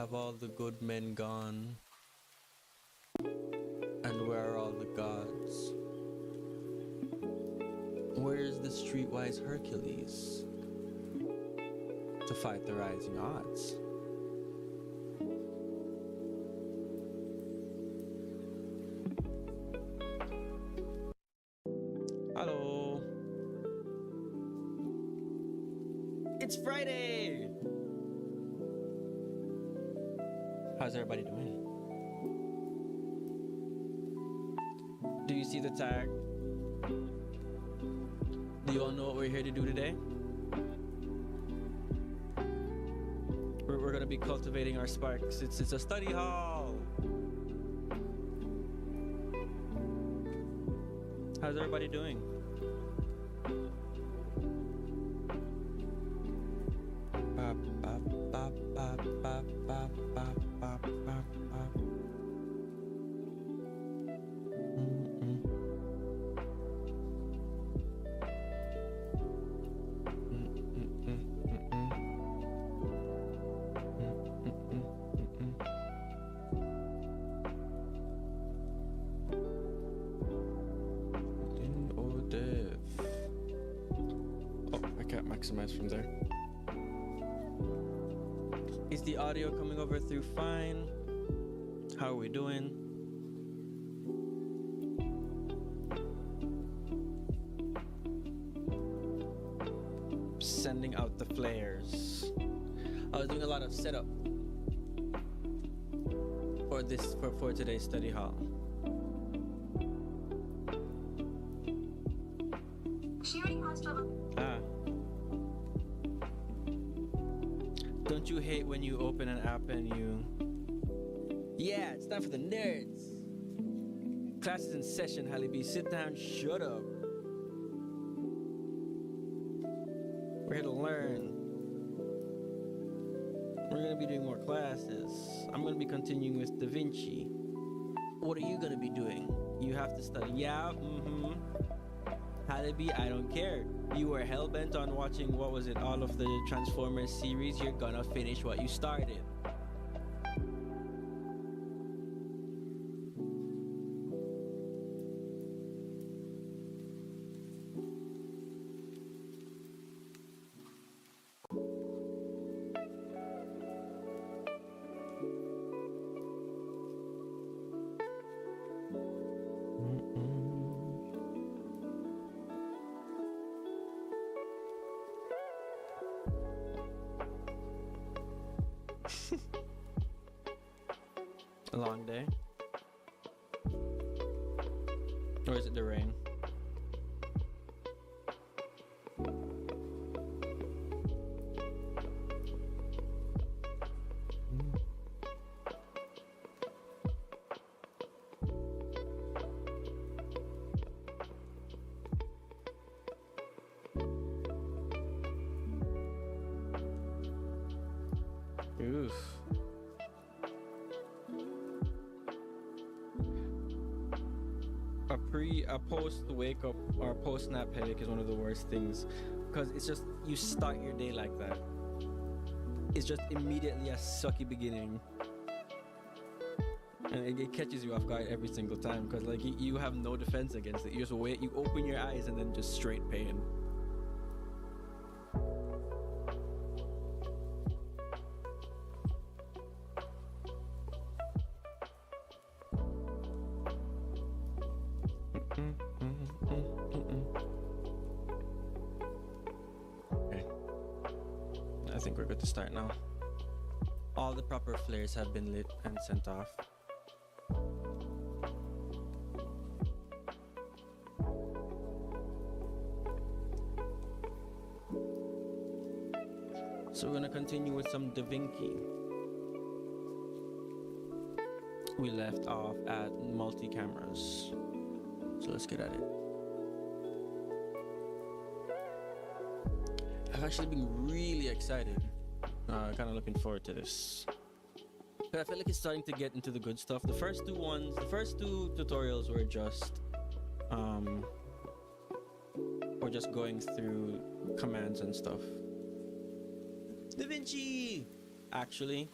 Have all the good men gone? And where are all the gods? Where's the streetwise Hercules to fight the rising odds? Hello. It's Friday. How's everybody doing? Do you see the tag? Do you all know what we're here to do today? We're gonna be cultivating our sparks. It's a study hall. How's everybody doing? Maximize from there. Is the audio coming over through fine? How are we doing? Sending out the flares. I was doing a lot of setup for today's study hall. She already passed level. Don't you hate when you open an app and you... Yeah, it's time for the nerds. Class is in session, Halle B. Sit down, shut up. We're here to learn. We're gonna be doing more classes. I'm gonna be continuing with Da Vinci. What are you gonna be doing? You have to study. Yeah, Halle B, I don't care. You were hell-bent on watching, what was it, all of the Transformers series. You're gonna finish what you started. A long day? Or is it the rain? Oof. A post wake up or post nap headache is one of the worst things, because it's just, you start your day like that. It's just immediately a sucky beginning, and it catches you off guard every single time, because like you have no defense against it. You just wait, you open your eyes and then just straight pain. Okay, I think we're good to start now. All the proper flares have been lit and sent off. So we're gonna continue with some Da Vinci. We left off at multi-cameras. So let's get at it. I've actually been really excited. Kind of looking forward to this. But I feel like it's starting to get into the good stuff. The first two tutorials were just going through commands and stuff. Da Vinci! Actually,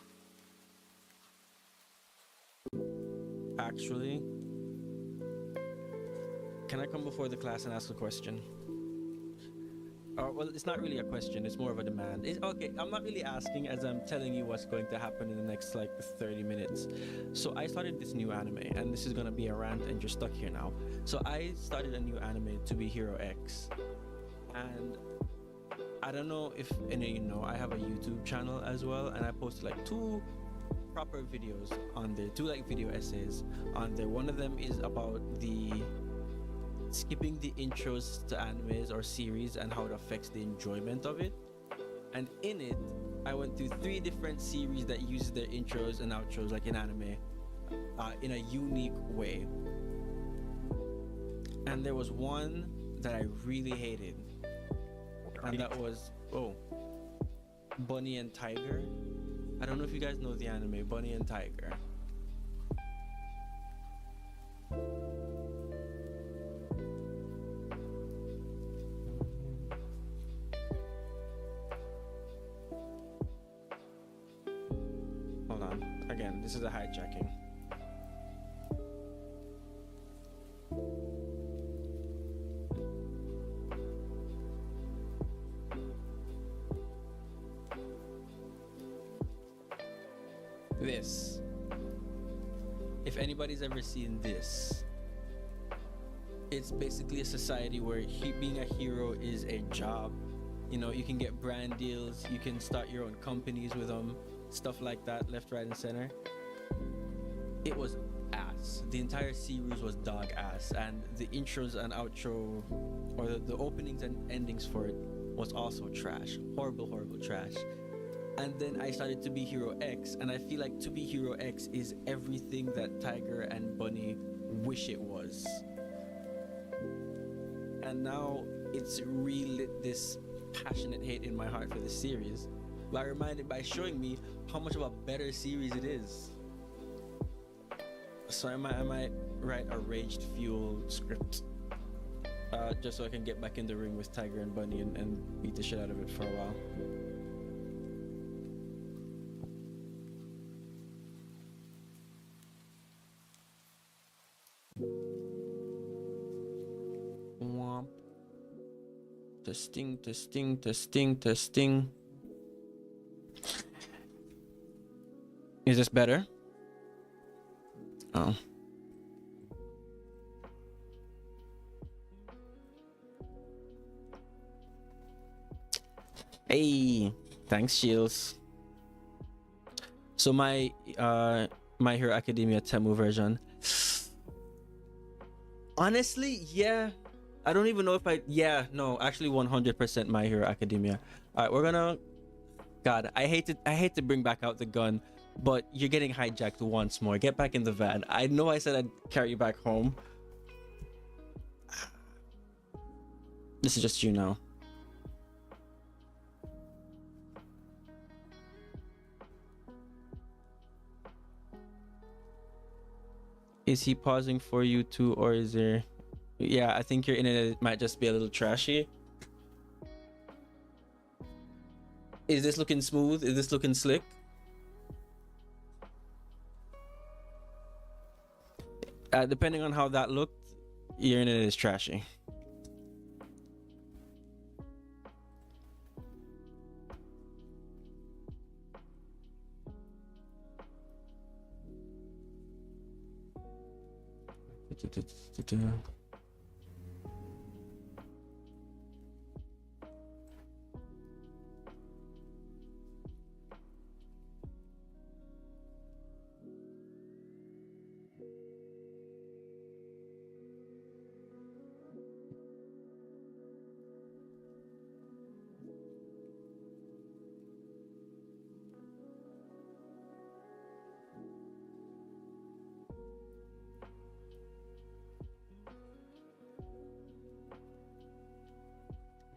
Actually, can I come before the class and ask a question? Well, it's not really a question. It's more of a demand. Okay, I'm not really asking, as I'm telling you what's going to happen in the next like 30 minutes. So I started this new anime, and this is gonna be a rant, and you're stuck here now. So I started a new anime to be Hero X, and I don't know if any of you know, I have a YouTube channel as well, and I posted like two proper videos on there, two like video essays on there. One of them is about the skipping the intros to animes or series and how it affects the enjoyment of it. And in it, I went through three different series that use their intros and outros like in anime, in a unique way. And there was one that I really hated, and that was Bunny and Tiger. I don't know if you guys know the anime Bunny and Tiger. Hold on. Again, this is a hijacking. This. If anybody's ever seen this, it's basically a society where being a hero is a job. You know, you can get brand deals, you can start your own companies with them, stuff like that, left, right, and center. It was ass. The entire series was dog ass, and the intros and outro, or the openings and endings for it, was also trash. Horrible, horrible trash. And then I started To Be Hero X, and I feel like To Be Hero X is everything that Tiger and Bunny wish it was. And now it's relit this passionate hate in my heart for this series by showing me how much of a better series it is. So I might write a raged fuel script, just so I can get back in the ring with Tiger and Bunny and beat the shit out of it for a while. Womp. Testing, testing, testing, testing. Is this better? Oh. Hey, thanks, Shields. So my My Hero Academia Temu version. Honestly, yeah. I don't even know if actually 100% My Hero Academia. All right, we're gonna. God, I hate to bring back out the gun, but you're getting hijacked once more. Get back in the van. I know I said I'd carry you back home. This is just you now. Is he pausing for you too, or is there? Yeah, I think your internet might just be a little trashy. Is this looking smooth? Is this looking slick? Depending on how that looked, your internet is trashy.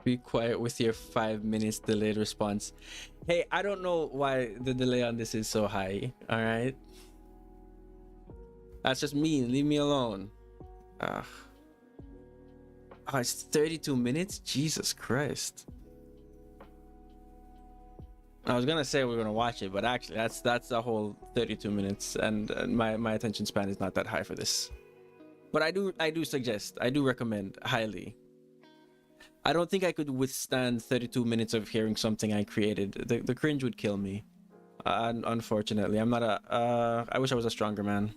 Be quiet with your 5 minutes delayed response. Hey, I don't know why the delay on this is so high. All right, that's just me. Leave me alone. Oh, it's 32 minutes. Jesus Christ. I was gonna say we're gonna watch it, but actually, that's a whole 32 minutes, and my attention span is not that high for this. But I do suggest, I do recommend highly. I don't think I could withstand 32 minutes of hearing something I created. The cringe would kill me. Unfortunately, I'm not a. I wish I was a stronger man.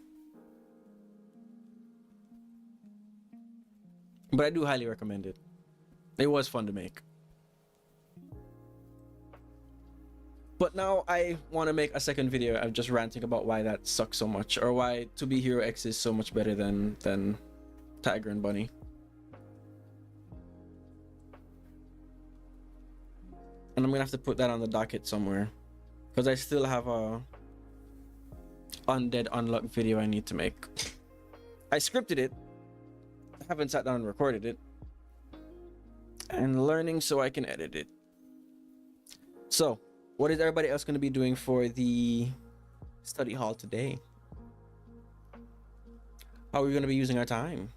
But I do highly recommend it. It was fun to make. But now I want to make a second video of just ranting about why that sucks so much, or why To Be Hero X is so much better than Tiger and Bunny. And I'm gonna have to put that on the docket somewhere, because I still have a Undead Unluck video I need to make. I scripted it, I haven't sat down and recorded it, and learning so I can edit it. So, what is everybody else going to be doing for the study hall today? How are we going to be using our time?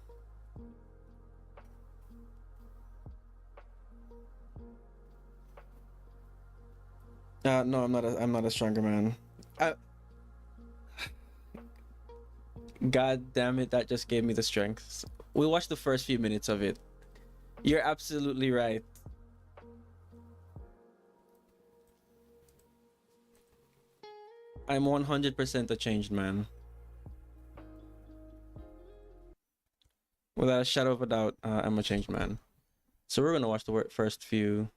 No, I'm not a stronger man. God damn it, that just gave me the strength. We watched the first few minutes of it. You're absolutely right. I'm 100% a changed man. Without a shadow of a doubt, I'm a changed man. So we're gonna watch the first few.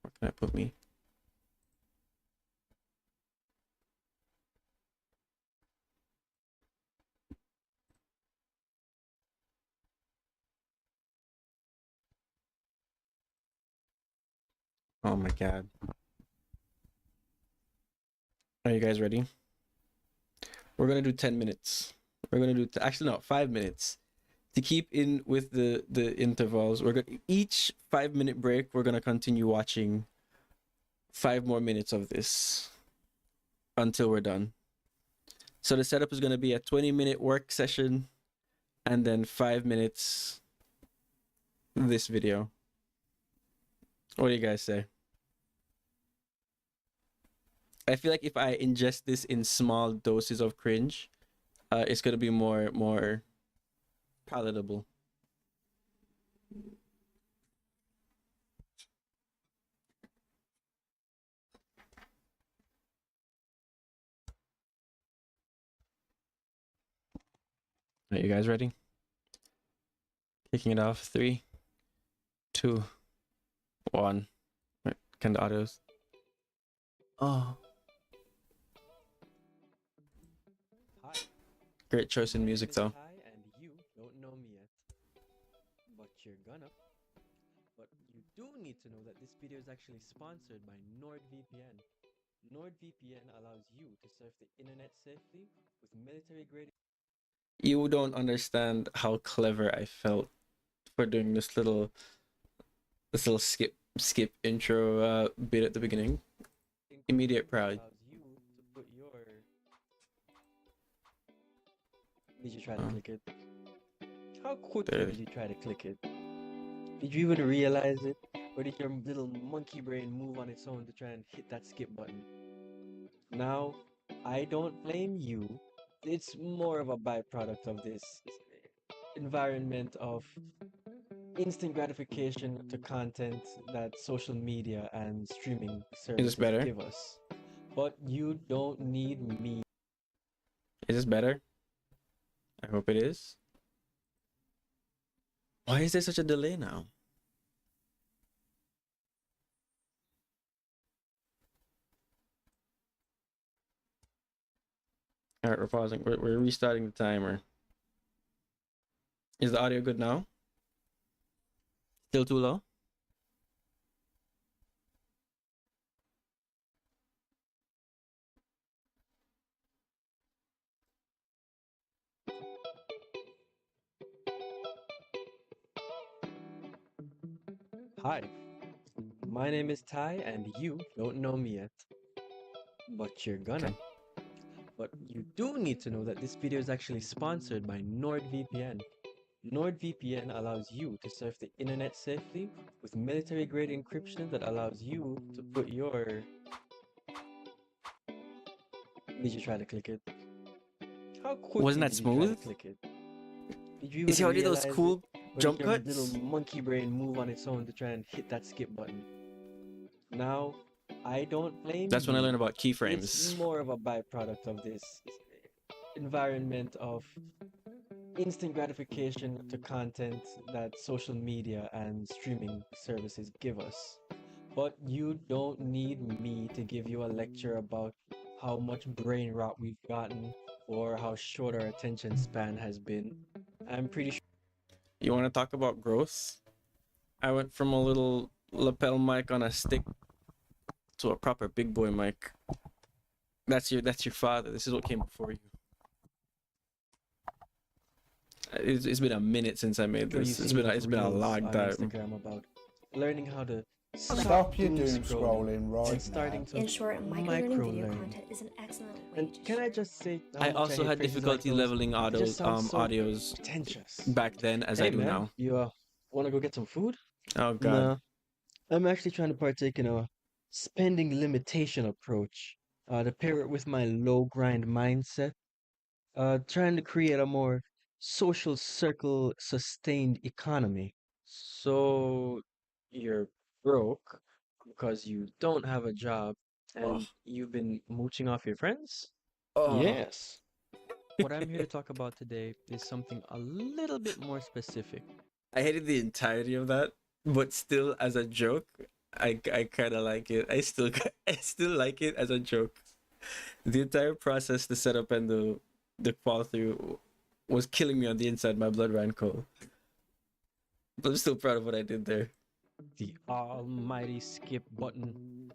Where can I put me? Oh my god. Are you guys ready? We're gonna do 10 minutes. We're gonna do actually no 5 minutes to keep in with the intervals. We're gonna each 5-minute break. We're gonna continue watching 5 more minutes of this until we're done. So the setup is gonna be a 20-minute work session, and then 5 minutes this video. What do you guys say? I feel like if I ingest this in small doses of cringe, it's gonna be more palatable. Are you guys ready? Kicking it off. 3, 2, 1. Wait, can the audios? Oh, Hi, great choice in my music name is though. Ty, and you don't know me yet, but you're gonna. But you do need to know that this video is actually sponsored by NordVPN. NordVPN allows you to surf the internet safely with military grade. You don't understand how clever I felt for doing this little skip intro bit at the beginning. Immediate Encryption that pride. allows you to put your. Did you try to Oh, click it? How quickly there. did you try to click it? Did you even realize it? Or did your little monkey brain move on its own to try and hit that skip button? Now, I don't blame you. It's more of a byproduct of this environment of instant gratification to content that social media and streaming Is this services better? give us. But you don't need me. Is this better? I hope it is. Why is there such a delay now? All right, we're pausing. We're restarting the timer. Is the audio good now? Still too low? Hi, my name is Ty, and you don't know me yet. But you're Okay. gonna. But you do need to know that this video is actually sponsored by NordVPN. NordVPN allows you to surf the internet safely with military-grade encryption that allows you to put your... Did you try to click it? How Wasn't quickly that did you try to smooth? click it? Did you You see even how I did those realize it? cool Or did jump your little cuts? monkey brain move on its own to try and hit that skip button? Now, I don't blame That's when I learned you. about It's keyframes. more of a byproduct of this environment of instant gratification to content that social media and streaming services give us. But you don't need me to give you a lecture about how much brain rot we've gotten or how short our attention span has been. I'm pretty sure You want to talk about growth? I went from a little lapel mic on a stick to a proper big boy mic. That's your father. This is what came before you. It's been a minute since I made you've this. It's seen been enough it's been a reels long on time. Instagram about learning how to Stop your doom scrolling scrolling right and starting now. to In short, micro-learning video content is an excellent way And to can I just say how I much also hate had phrases like difficulty those? leveling It just sounds so audios pretentious. back then as I Hey do man, now. you want to go get some food? Oh god. Nah, I'm actually trying to partake in a spending limitation approach to pair it with my low grind mindset, trying to create a more social circle sustained economy. So you're broke because you don't have a job Oh. and you've been mooching off your friends? Oh. Yes. What I'm here to talk about today is something a little bit more specific. I hated the entirety of that, but still as a joke, I kind of like it. I still like it as a joke. The entire process, the setup and the fall through was killing me on the inside. My blood ran cold. But I'm still proud of what I did there. The almighty skip button.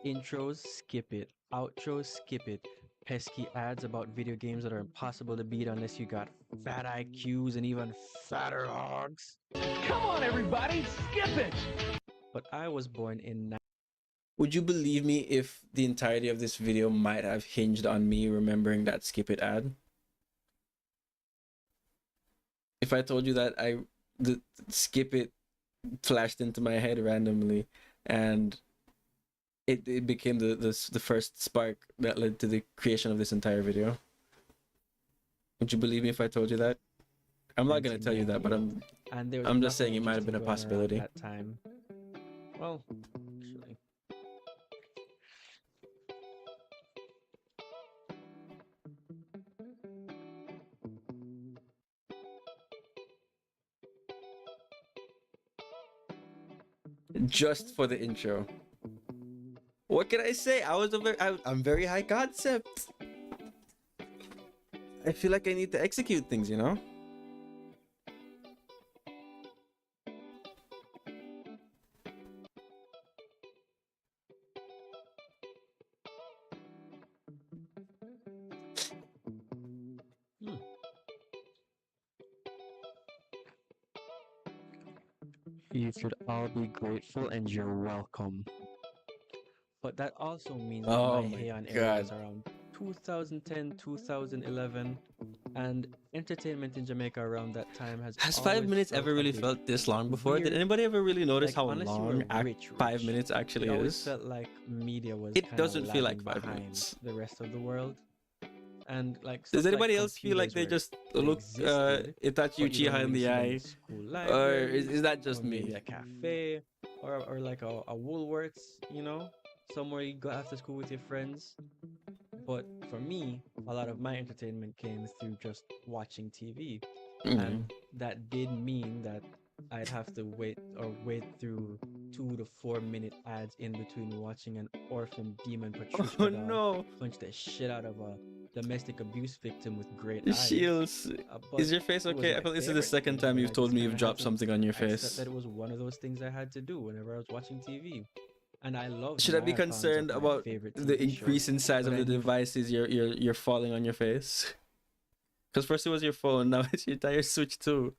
Intros, skip it. Outros, skip it. Pesky ads about video games that are impossible to beat unless you got fat IQs and even fatter hogs. Come on, everybody, skip it! But I was born in Would you believe me if the entirety of this video might have hinged on me remembering that skip it ad? If I told you that the skip it flashed into my head randomly and it became the first spark that led to the creation of this entire video. Would you believe me if I told you that? I'm not gonna tell you that, but 1998, and there was I'm just nothing saying it might have been a interesting going around possibility. that time. Well, actually. Just for the intro. What can I say? I'm very high concept. I feel like I need to execute things, you know? You should all be grateful and you're welcome. But that also means that Oh my my Heian era god. was around 2010, 2011, and entertainment in Jamaica around that time Has always 5 minutes felt ever a really bit felt this long before? Did weird. anybody ever really notice Like, how unless you long were rich, 5 minutes actually it always is? felt like media was It kind of doesn't feel like lagging 5 behind minutes. the rest of the world. And like Does stuff like anybody else feel like computers they were just they look existed, Itachi but you don't Uchiha in really the see them in eye? school Or libraries, is that just or maybe me? a cafe, or like a Woolworths, you know, somewhere you go after school with your friends. But for me, a lot of my entertainment came through just watching TV, Mm. and that did mean that I'd have to wait through 2 to 4 minute ads in between watching an orphan demon Patricia Oh doll no! punch the shit out of a domestic abuse victim with great eyes. Shields, But is your face it was okay? I my feel this is the favorite second thing, time and you've I told just me kind you've of had dropped to something on your accept face. that it was one of those things I had to do whenever I was watching TV. And I loved Should I be marathons concerned of my about favorite the TV increase shows, in size but of I the knew devices you're falling on your face? Because first it was your phone, now it's your entire Switch too.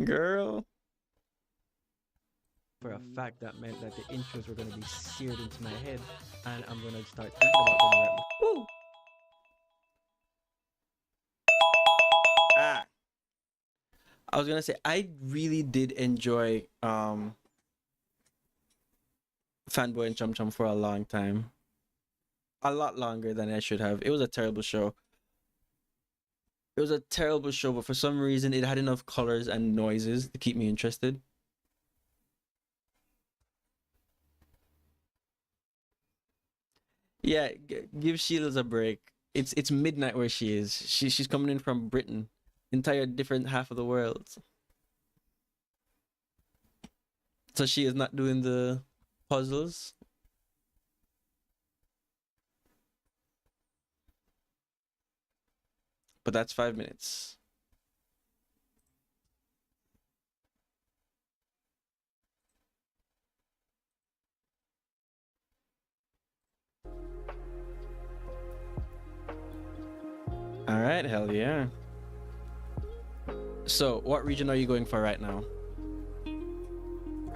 Girl. for a fact that meant that the intros were going to be seared into my head, and I'm going to start thinking about them right. Woo. I was gonna say I really did enjoy Fanboy and Chum Chum for a long time. A lot longer than I should have. It was a terrible show. It was a terrible show, but for some reason it had enough colors and noises to keep me interested. Yeah, give Sheila's a break. It's midnight where she is. She's coming in from Britain, entire different half of the world. So she is not doing the puzzles. But that's 5 minutes. All right, hell yeah. So, what region are you going for right now?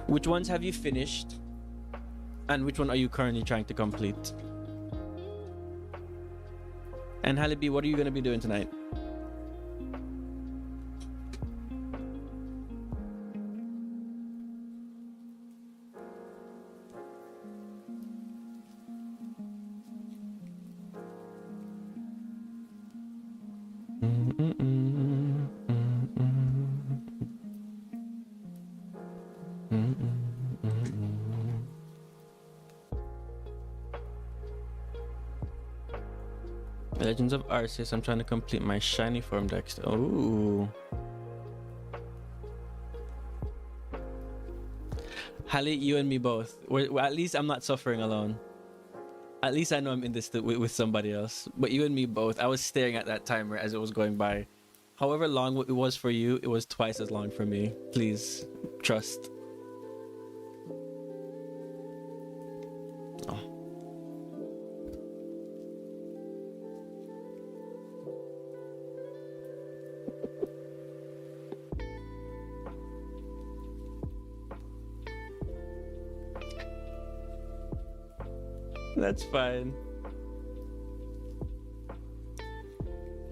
Which ones have you finished? And which one are you currently trying to complete? And Halle B, what are you going to be doing tonight? Legends of Arceus. I'm trying to complete my shiny form dex. Oh. Halle, you and me both. Well, at least I'm not suffering alone. At least I know I'm in this with somebody else. But you and me both. I was staring at that timer as it was going by. However long it was for you, it was twice as long for me. Please, trust. Oh. That's fine.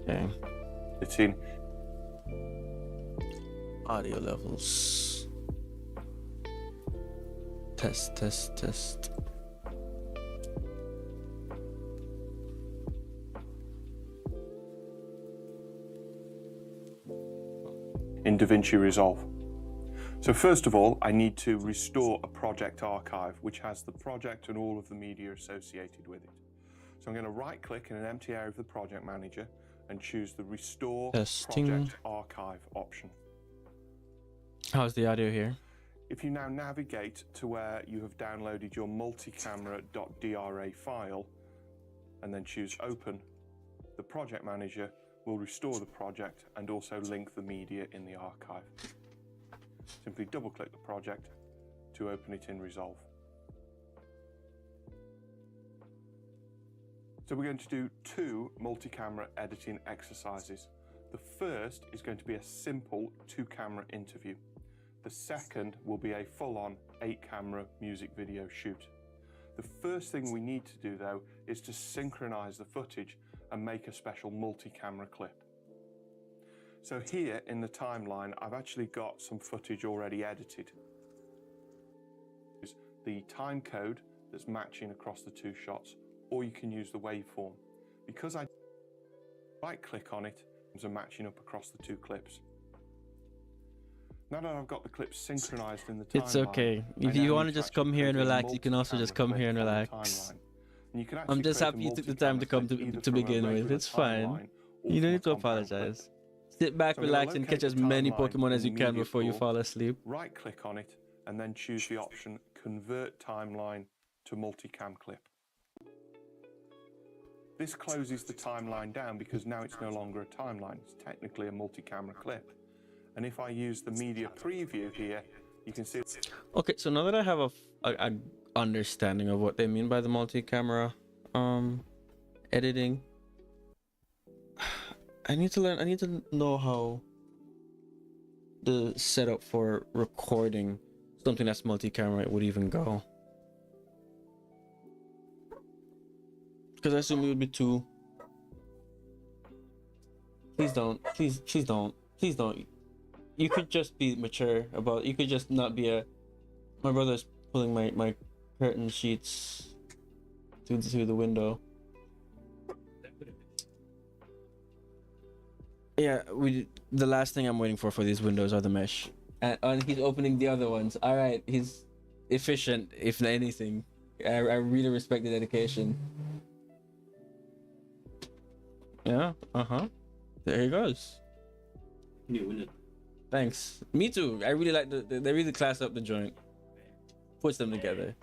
Okay. It's in. Audio levels. Test, test, test. In DaVinci Resolve. So first of all, I need to restore a project archive, which has the project and all of the media associated with it. So I'm going to right click in an empty area of the project manager and choose the Restore Project Archive option. How's the audio here? If you now navigate to where you have downloaded your multicamera.dra file and then choose Open, the project manager will restore the project and also link the media in the archive. Simply double click the project to open it in Resolve. So we're going to do two multi-camera editing exercises. The first is going to be a simple 2-camera interview. The second will be a full-on 8-camera music video shoot. The first thing we need to do though is to synchronize the footage and make a special multi-camera clip. So here in the timeline, I've actually got some footage already edited. The time code that's matching across the two shots, or you can use the waveform. Because I right click on it, there's a matching up across the two clips. Now that I've got the clips synchronized in the timeline, it's okay. If you want to just come here and relax, you can also just come here and relax. I'm just happy you took the time to come to begin with. It's fine. You don't need to apologize. Sit back, relax, and catch as many Pokemon as you can before you fall asleep. Right click on it and then choose the option Convert Timeline to Multicam Clip. This closes the timeline down because now it's no longer a timeline. It's technically a multi-camera clip. And if I use the media preview here, you can see. Okay, so now that I have a understanding of what they mean by the multi-camera editing, I need to know how the setup for recording something that's multi-camera would even go. Because I assume it would be two. Please don't. Please don't. Please don't. You could just be mature about. You could just not be a. My brother's pulling my curtain sheets to the window. Yeah, the last thing I'm waiting for these windows are the mesh, and he's opening the other ones. All right, he's efficient if anything. I really respect the dedication. Yeah. There he goes. New window. Thanks. Me too. I really like they really class up the joint. Puts them together.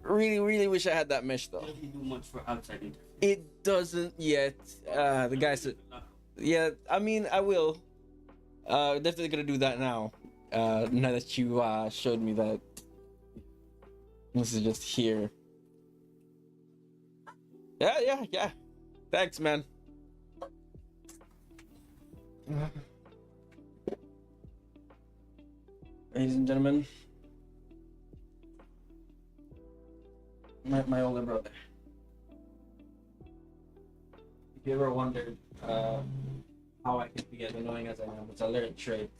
Really wish I had that mesh though. Doesn't do much for outside interface. It doesn't yet. The guy said, yeah. I mean, I will. Definitely gonna do that now. Now that you showed me that. This is just here. Yeah. Thanks, man. Ladies and gentlemen, my older brother. If you ever wondered how I can be as annoying as I am, it's a learned trait.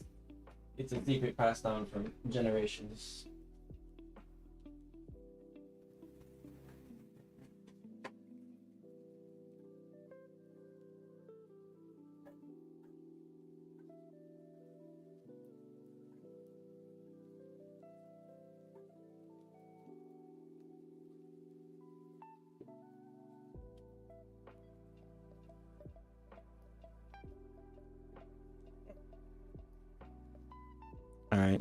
It's a secret passed down from generations. All right,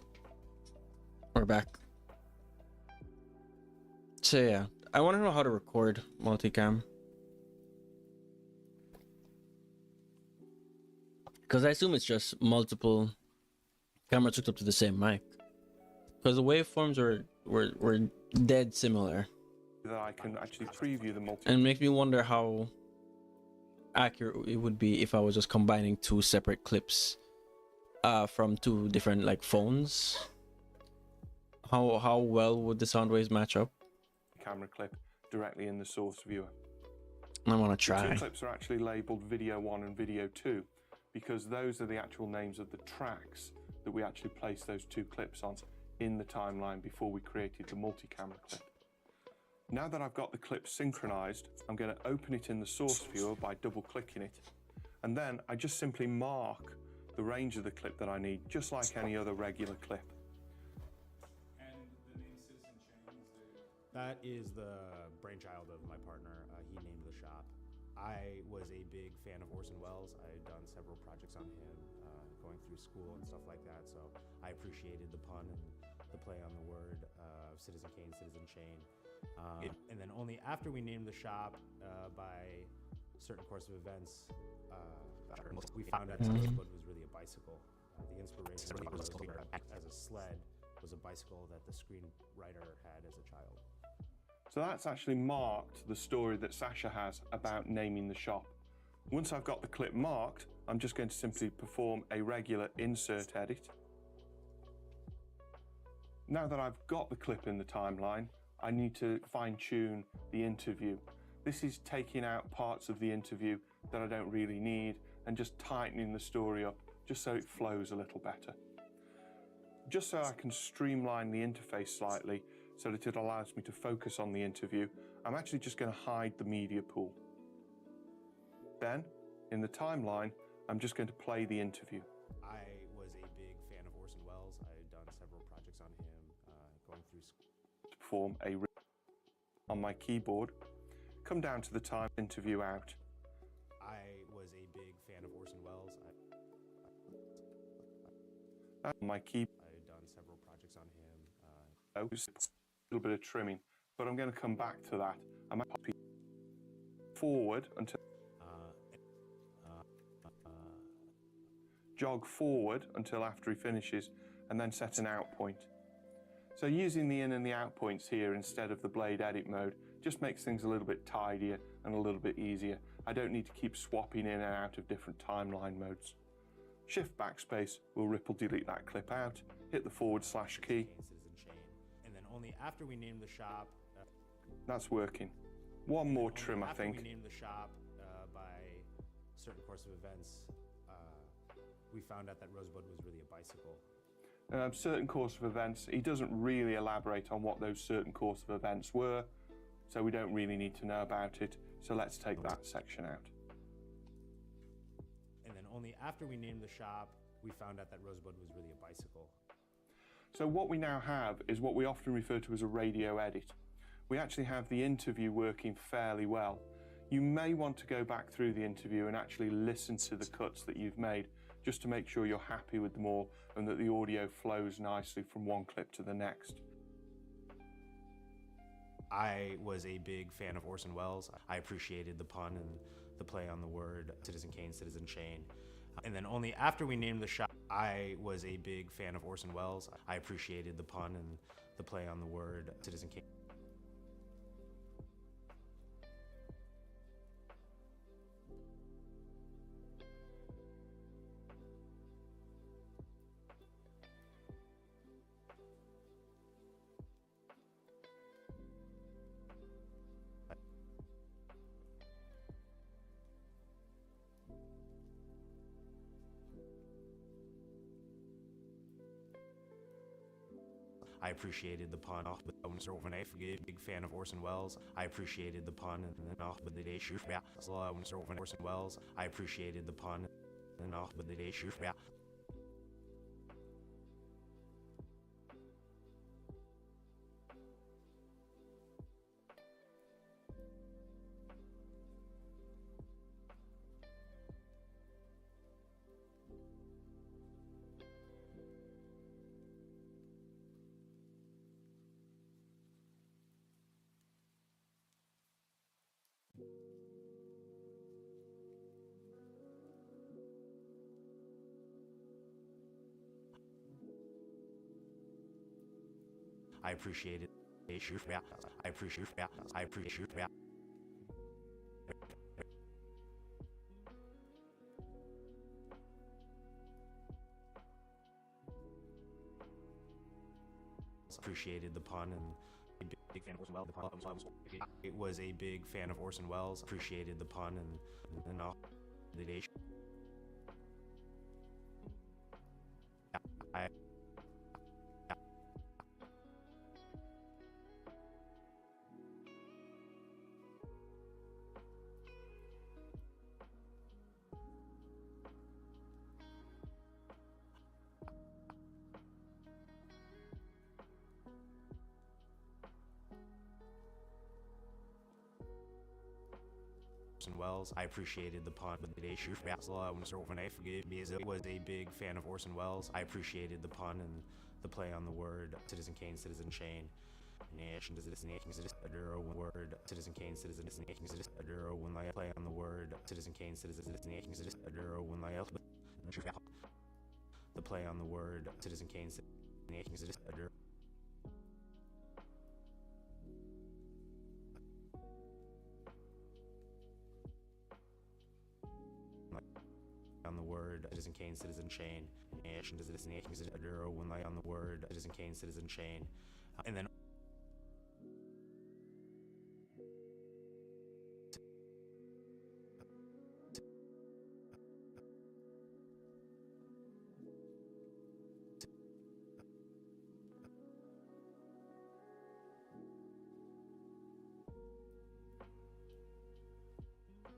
we're back. So yeah, I want to know how to record multicam, because I assume it's just multiple cameras hooked up to the same mic, because the waveforms were dead similar, That I can actually preview the multi. and it makes me wonder how accurate it would be if I was just combining two separate clips from two different like phones. How well would the sound waves match up? Camera clip directly in the source viewer. I want to The try. two clips are actually labeled video 1 and video 2 because those are the actual names of the tracks that we actually placed those two clips on in the timeline before we created the multi-camera clip. Now that I've got the clip synchronized, I'm going to open it in the source viewer by double-clicking it, and then I just simply mark the range of the clip that I need, just like any other regular clip. And the name Citizen Chain that is the brainchild of my partner. He named the shop. I was a big fan of Orson Welles. I've done several projects on him, going through school and stuff like that. So I appreciated the pun and the play on the word of Citizen Kane, Citizen Chain. And then only after we named the shop, by a certain course of events, we found out that was really a bicycle. The inspiration was as a sled was a bicycle that the screenwriter had as a child. So that's actually marked the story that Sasha has about naming the shop. Once I've got the clip marked, I'm just going to simply perform a regular insert edit. Now that I've got the clip in the timeline, I need to fine-tune the interview. This is taking out parts of the interview that I don't really need and just tightening the story up just so it flows a little better. Just so I can streamline the interface slightly so that it allows me to focus on the interview, I'm actually just going to hide the media pool. Then, in the timeline, I'm just going to play the interview. I was a big fan of Orson Welles. I had done several projects on him, going through school. To perform a on my keyboard, come down to the time interview out. I was a big fan of Orson Welles. On my keyboard. I had done several projects on him. Just a little bit of trimming, but I'm going to come back to that. I might copy forward until jog forward until after he finishes, and then set an out point. So using the in and the out points here instead of the blade edit mode just makes things a little bit tidier and a little bit easier. I don't need to keep swapping in and out of different timeline modes. Shift backspace will ripple delete that clip out, hit the // key. And then only after we named the shop. That's working. One more trim, I after think. we named the shop, by a certain course of events, we found out that Rosebud was really a bicycle. Certain course of events, he doesn't really elaborate on what those certain course of events were, so we don't really need to know about it, so let's take that section out. And then only after we named the shop, we found out that Rosebud was really a bicycle. So what we now have is what we often refer to as a radio edit. We actually have the interview working fairly well. You may want to go back through the interview and actually listen to the cuts that you've made, just to make sure you're happy with them all and that the audio flows nicely from one clip to the next. I was a big fan of Orson Welles. I appreciated the pun and the play on the word Citizen Kane, Citizen Shane. And then only after we named the shop, I was a big fan of Orson Welles. I appreciated the pun and the play on the word Citizen Kane. I appreciated the pun off with big fan of Orson Welles. I appreciated the pun and then off with the day shoot. Orson Welles. I appreciated the pun and then off with the day shoot. I appreciated the shoot. I appreciate. Appreciated the pun and big fan of Orson Welles. It was a big fan of Orson Welles. Appreciated the pun and off the day. I Welles. I appreciated the pun with the day shoot. Forgive me, as it was a big fan of Orson Welles. I appreciated the pun and the play on the word Citizen Kane, Citizen Shane. Nation does this word Citizen Kane, Citizen when I play on the word Citizen Kane, Citizen when I the play on the word Citizen Kane, Citizen on the word Citizen Kane, Citizen Shane. Nation does this when I on the word Citizen Kane, Citizen Shane. And then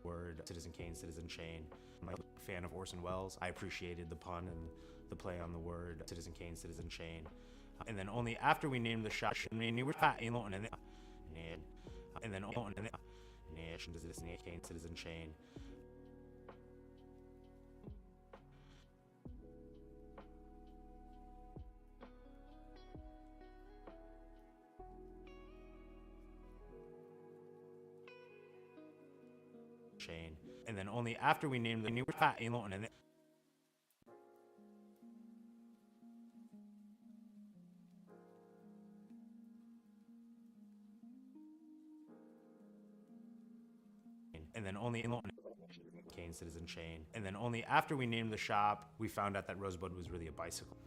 word Citizen Kane, Citizen Shane. I'm a fan of Orson Welles. I appreciated the pun and the play on the word Citizen Kane, Citizen Shane. And then only after we named the shop, and then Nation does this Kane, Citizen Shane. Shane. And then only after we named the new and then only Kane, Citizen Shane. And then only after we named the shop, we found out that Rosebud was really a bicycle.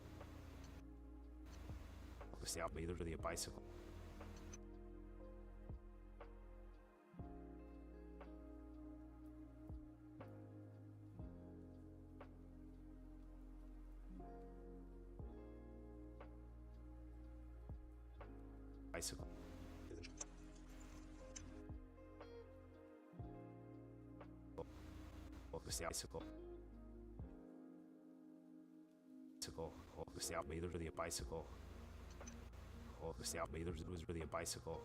Really a bicycle. bicycle. Bicycle. Either really a bicycle. Either it was really a bicycle.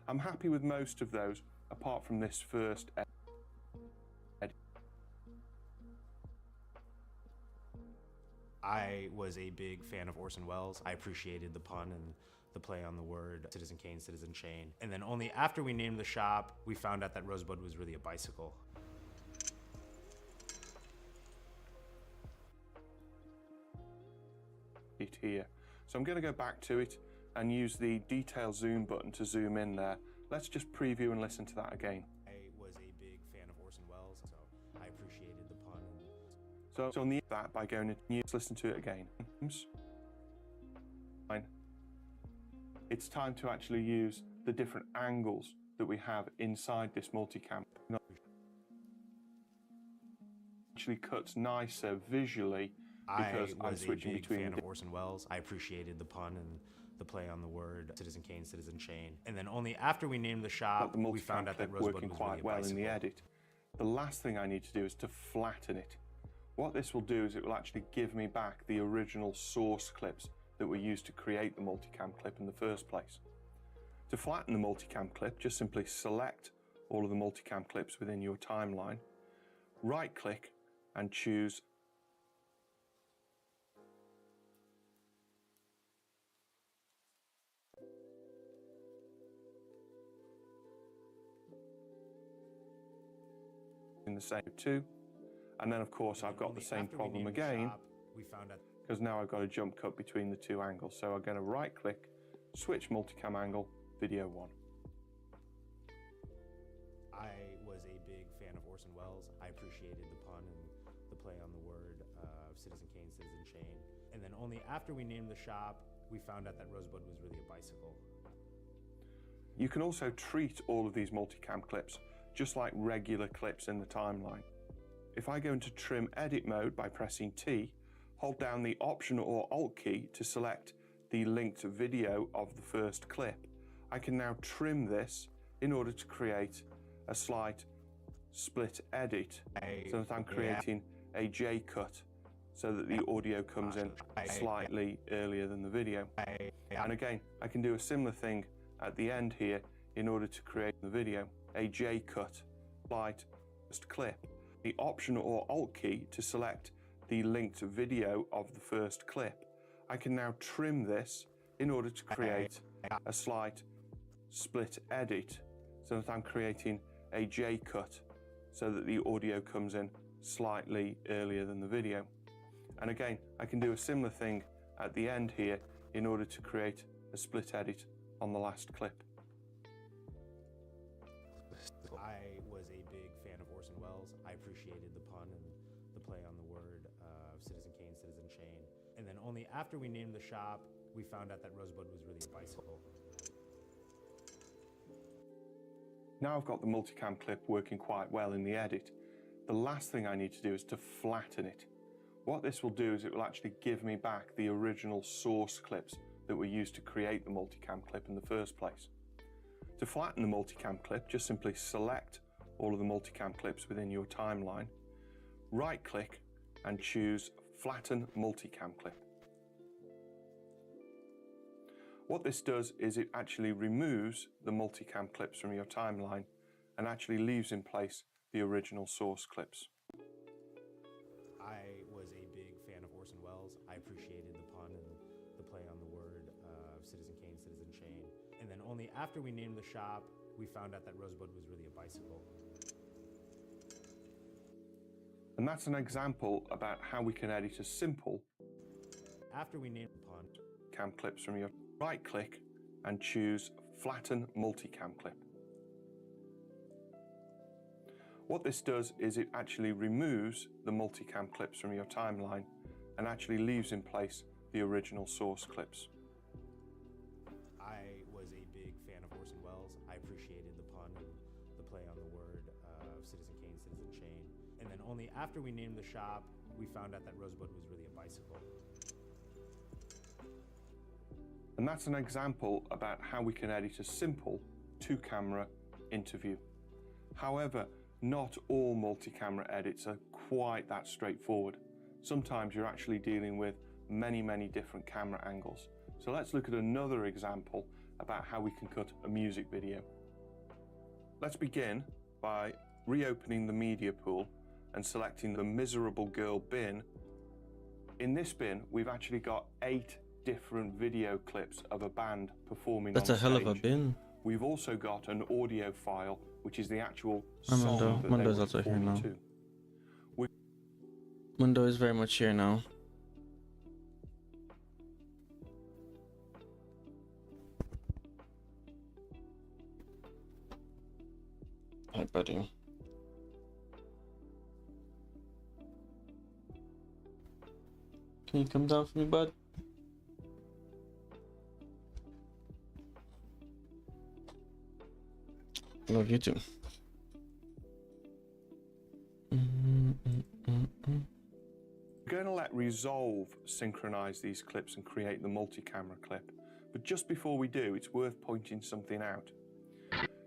I'm happy with most of those, apart from this first edit. I was a big fan of Orson Welles. I appreciated the pun and the play on the word Citizen Kane, Citizen Shane. And then only after we named the shop, we found out that Rosebud was really a bicycle. Here. So I'm going to go back to it and use the detail zoom button to zoom in there. Let's just preview and listen to that again. I was a big fan of Orson Welles, so I appreciated the pun. So on the that by going into news, listen to it again. Fine. It's time to actually use the different angles that we have inside this multicam. Actually cuts nicer visually because I'm switching between. I was a big fan of Orson Welles. I appreciated the pun and the play on the word Citizen Kane, Citizen Shane. And then only after we named the shop, we found out that Rosebud working was quite really a well bicycle. in the edit. The last thing I need to do is to flatten it. What this will do is it will actually give me back the original source clips that were used to create the multicam clip in the first place. To flatten the multicam clip, just simply select all of the multicam clips within your timeline, right click and choose in the same two, and then of course I've got the same problem again because now I've got a jump cut between the two angles. So I'm going to right click, switch multicam angle, video 1. I was a big fan of Orson Welles. I appreciated the pun and the play on the word Citizen Kane, Citizen Shane. And then only after we named the shop, we found out that Rosebud was really a bicycle. You can also treat all of these multicam clips just like regular clips in the timeline. If I go into trim edit mode by pressing T, hold down the Option or Alt key to select the linked video of the first clip, I can now trim this in order to create a slight split edit so that I'm creating a J cut so that the audio comes in slightly earlier than the video. And again, I can do a similar thing at the end here in order to create the video, a J cut, slight clip. The Option or Alt key to select the linked video of the first clip. I can now trim this in order to create a slight split edit so that I'm creating a J cut so that the audio comes in slightly earlier than the video. And again, I can do a similar thing at the end here in order to create a split edit on the last clip. I was a big fan of Orson Welles. I appreciated the pun and the play on the word Citizen Kane, Citizen Shane. And then only after we named the shop, we found out that Rosebud was really a bicycle. Now I've got the multicam clip working quite well in the edit. The last thing I need to do is to flatten it. What this will do is it will actually give me back the original source clips that were used to create the multicam clip in the first place. To flatten the multicam clip, just simply select all of the multicam clips within your timeline, right click and choose Flatten Multicam Clip. What this does is it actually removes the multicam clips from your timeline and actually leaves in place the original source clips. I was a big fan of Orson Welles. I appreciated the pun and the play on the word Citizen Kane, Citizen Shane. And then only after we named the shop, we found out that Rosebud was really a bicycle. And that's an example about how we can edit a simple after we named the pun cam clips from your right click and choose Flatten Multicam Clip. What this does is it actually removes the multicam clips from your timeline and actually leaves in place the original source clips. I was a big fan of Orson Welles. I appreciated the pun and only after we named the shop, we found out that Rosebud was really a bicycle. And that's an example about how we can edit a simple two-camera interview. However, not all multi-camera edits are quite that straightforward. Sometimes you're actually dealing with many different camera angles. So let's look at another example about how we can cut a music video. Let's begin by reopening the media pool and selecting the Miserable Girl bin. In this bin, we've actually got 8 different video clips of a band performing on stage. That's a hell of a bin. We've also got an audio file, which is the actual Mundo. song that Mundo's they were also here performing now. to. Mundo is very much here now. Hi, buddy. Can you come down for me, bud? Love you too. We're going to let Resolve synchronize these clips and create the multi-camera clip. But just before we do, it's worth pointing something out.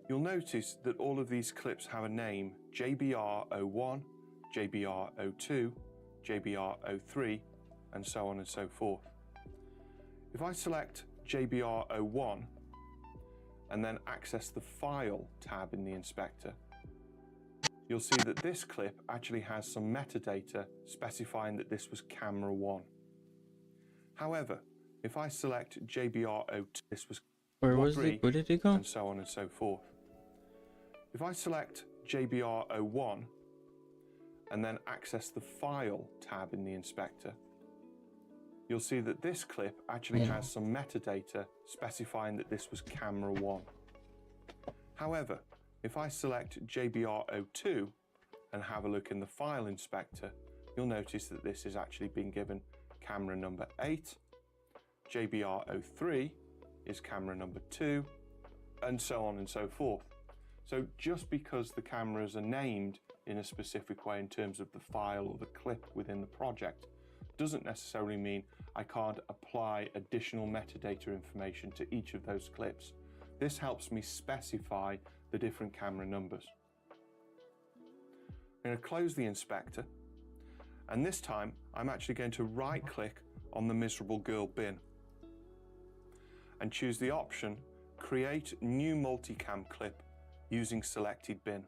You'll notice that all of these clips have a name: JBR01, JBR02, JBR03, and so on and so forth. If I select JBR01 and then access the File tab in the inspector, you'll see that this clip actually has some metadata specifying that this was camera 1. However, if I select JBR02, this was Where did he go? and so on and so forth. If I select JBR01 and then access the File tab in the inspector, you'll see that this clip actually has some metadata specifying that this was camera 1. However, if I select JBR02 and have a look in the file inspector, you'll notice that this is actually being given camera number 8, JBR03 is camera number 2, and so on and so forth. So just because the cameras are named in a specific way in terms of the file or the clip within the project doesn't necessarily mean I can't apply additional metadata information to each of those clips. This helps me specify the different camera numbers. I'm going to close the inspector, and this time I'm actually going to right-click on the Miserable Girl bin and choose the option Create New Multicam Clip using Selected Bin.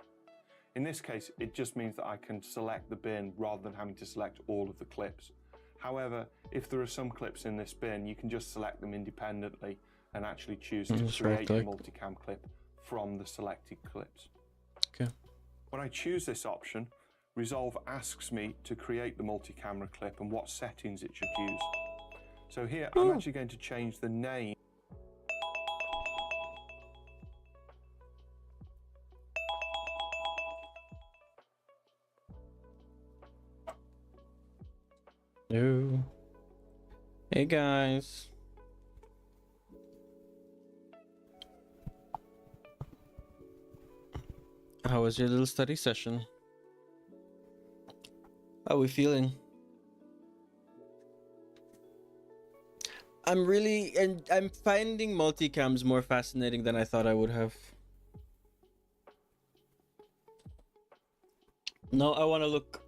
In this case, it just means that I can select the bin rather than having to select all of the clips. However, if there are some clips in this bin, you can just select them independently and actually choose to create a multicam clip from the selected clips. Okay. When I choose this option, Resolve asks me to create the multi-camera clip and what settings it should use. So here, I'm actually going to change the name. Hello. Hey guys. How was your little study session? How are we feeling? I'm finding multicams more fascinating than I thought I would have. Now I want to look.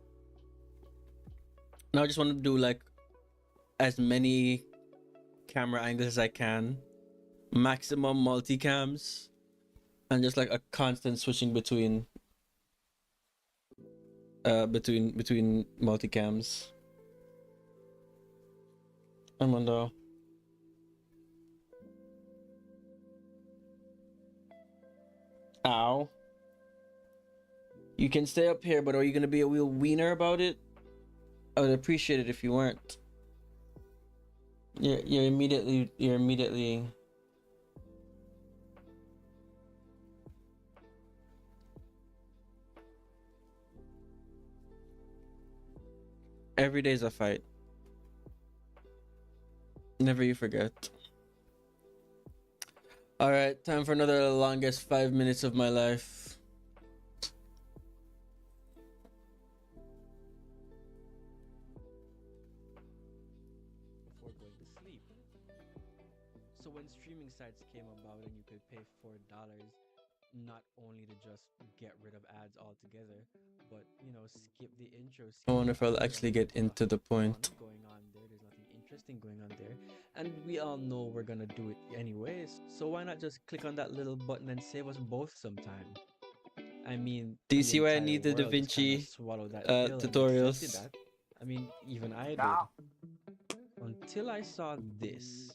Now I just want to do like as many camera angles as I can, maximum multicams, and just like a constant switching between multicams. Armando. Ow. You can stay up here, but are you gonna be a real wiener about it? I would appreciate it if you weren't. You're immediately every day's a fight. Never you forget. All right, time for another longest 5 minutes of my life. So when streaming sites came about and you could pay $4 not only to just get rid of ads altogether, but skip the intro, I skip wonder the if I'll outro. actually I mean, get there's into the nothing fun point. going on there. There's nothing interesting going on there, and we all know we're gonna do it anyways. So why not just click on that little button and save us both some time? I mean, Do you the see why I entire need the world just kind of DaVinci swallowed that pill and accepted tutorials? that. I mean, even I did. Until I saw this.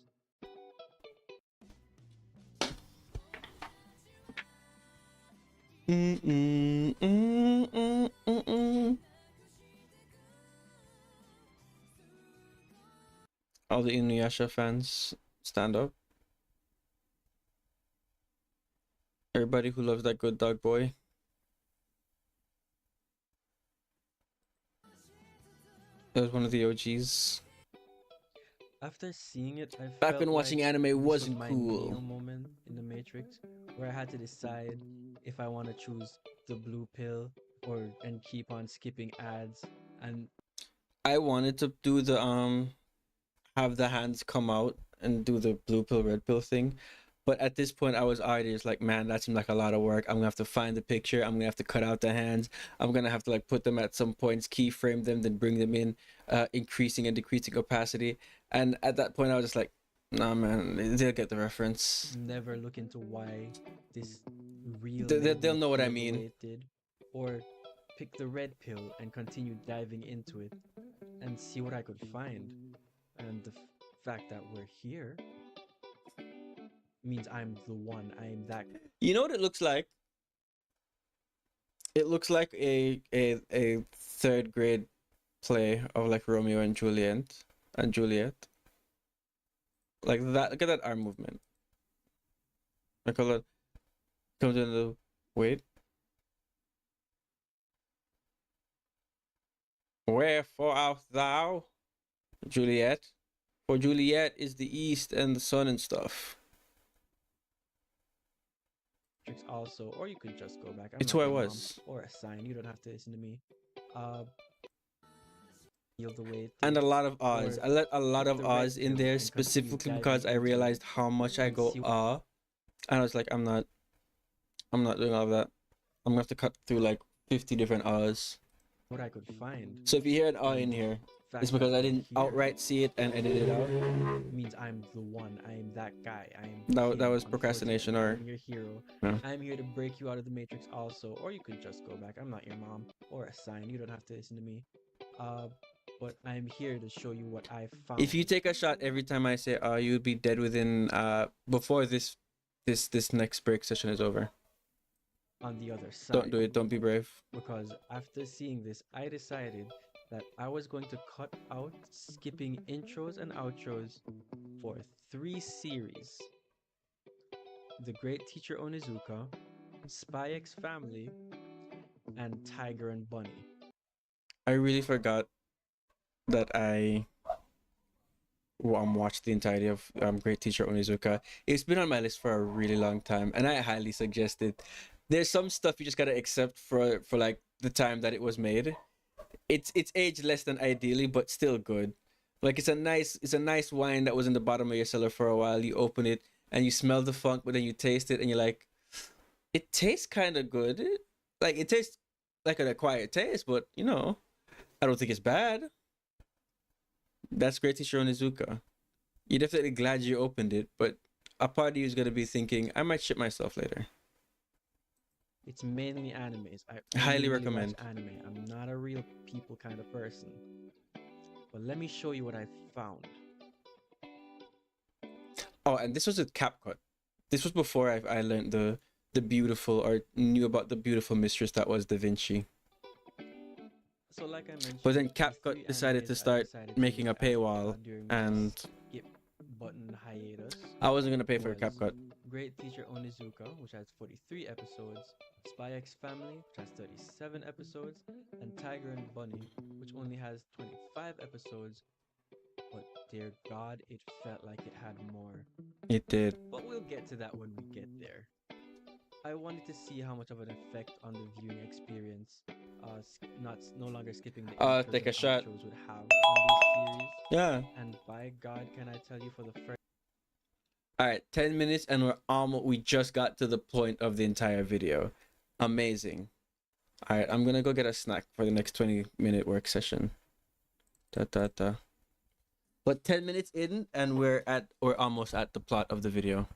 All the Inuyasha fans, stand up. Everybody who loves that good dog boy. That was one of the OGs. After seeing it, I Back felt when watching like anime this was wasn't my cool. Neo moment in the Matrix, where I had to decide if I want to choose the blue pill and keep on skipping ads. And I wanted to do the have the hands come out and do the blue pill red pill thing, but at this point I was already just like, man, that seemed like a lot of work. I'm gonna have to find the picture, I'm gonna have to cut out the hands, I'm gonna have to like put them at some points, keyframe them, then bring them in, increasing and decreasing opacity. And at that point I was just like, nah man, they'll get the reference. never look into why this reel They'll me know what I feel the mean. way it did, or pick the red pill and continue diving into it and see what I could find. And the fact that we're here means I'm the one. I am that. You know what it looks like? It looks like a third grade play of like Romeo and Juliet. Like that. Look at that arm movement. Like all that comes in the wait. Wherefore art thou, Juliet? For Juliet is the east and the sun and stuff. Also, or you could just go back. I'm It's not who I your mom was. or a sign. You don't have to listen to me. Feel the way it And a did, lot of Oz. or I let a lot pick of the red Oz in pill there and continue specifically diving because I into it realized how much I and go see and I was like, I'm not doing all that. I'm gonna have to cut through like 50 different Oz. what I could find. So if you hear an in And here, fact it's because that I we're didn't here outright see it and edit it out. means I'm the one. I am that guy. I am That him, was procrastination, unfortunately. or I'm your hero. yeah. I'm here to break you out of the matrix also, or you could just go back. I'm not your mom or a sign. You don't have to listen to me. But I'm here to show you what I found. If you take a shot every time I say you'd be dead within before this next break session is over. On the other side. Don't do it. Don't be brave. Because after seeing this, I decided that I was going to cut out skipping intros and outros for 3 series: The Great Teacher Onizuka, Spy X Family, and Tiger and Bunny. I really forgot that I watched the entirety of Great Teacher Onizuka. It's been on my list for a really long time, and I highly suggest it. There's some stuff you just gotta accept for like the time that it was made. It's aged less than ideally, but still good. Like it's a nice wine that was in the bottom of your cellar for a while. You open it and you smell the funk, but then you taste it and you're like, it tastes kind of good. Like it tastes like an acquired taste, but I don't think it's bad. That's Great Teacher Onizuka. You're definitely glad you opened it, but a part of you is gonna be thinking, I might shit myself later. It's mainly animes. I Highly only recommend. watch anime. I'm not a real people kind of person. But let me show you what I found. Oh, and this was a CapCut. This was before I learned the beautiful, or knew about the beautiful mistress that was DaVinci. So like I mentioned, But then the CapCut 3 decided animes to I start decided to making a look at, paywall, during and this skip button hiatus I wasn't gonna pay for a was CapCut. Great Teacher Onizuka, which has 43 episodes, Spy X Family, which has 37 episodes, and Tiger and Bunny, which only has 25 episodes. But dear God, it felt like it had more. It did. But we'll get to that when we get there. I wanted to see how much of an effect on the viewing experience, no longer skipping the intros Take a and shot. outros would have on these series. Yeah. And by God, can I tell you, for the first All right, 10 minutes and we just got to the point of the entire video. Amazing. All right, I'm going to go get a snack for the next 20-minute work session. But 10 minutes in and we're almost at the plot of the video.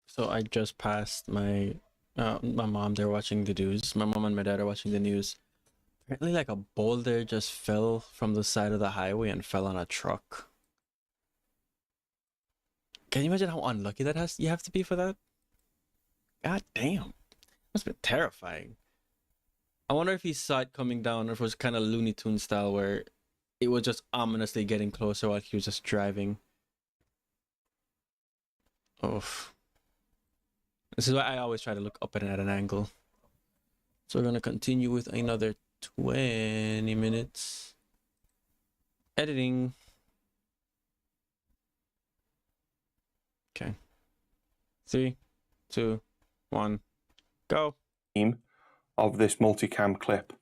So I just passed my mom. They're watching the news. My mom and my dad are watching the news. Apparently, like a boulder just fell from the side of the highway and fell on a truck. Can you imagine how unlucky you have to be for that? God damn, must have been terrifying. I wonder if he saw it coming down, or if it was kind of Looney Tune style, where it was just ominously getting closer while he was just driving. Oof. This is why I always try to look up and at an angle. So we're gonna continue with another 20 minutes. Editing. Okay. 3, 2, 1, go. Of this multicam clip.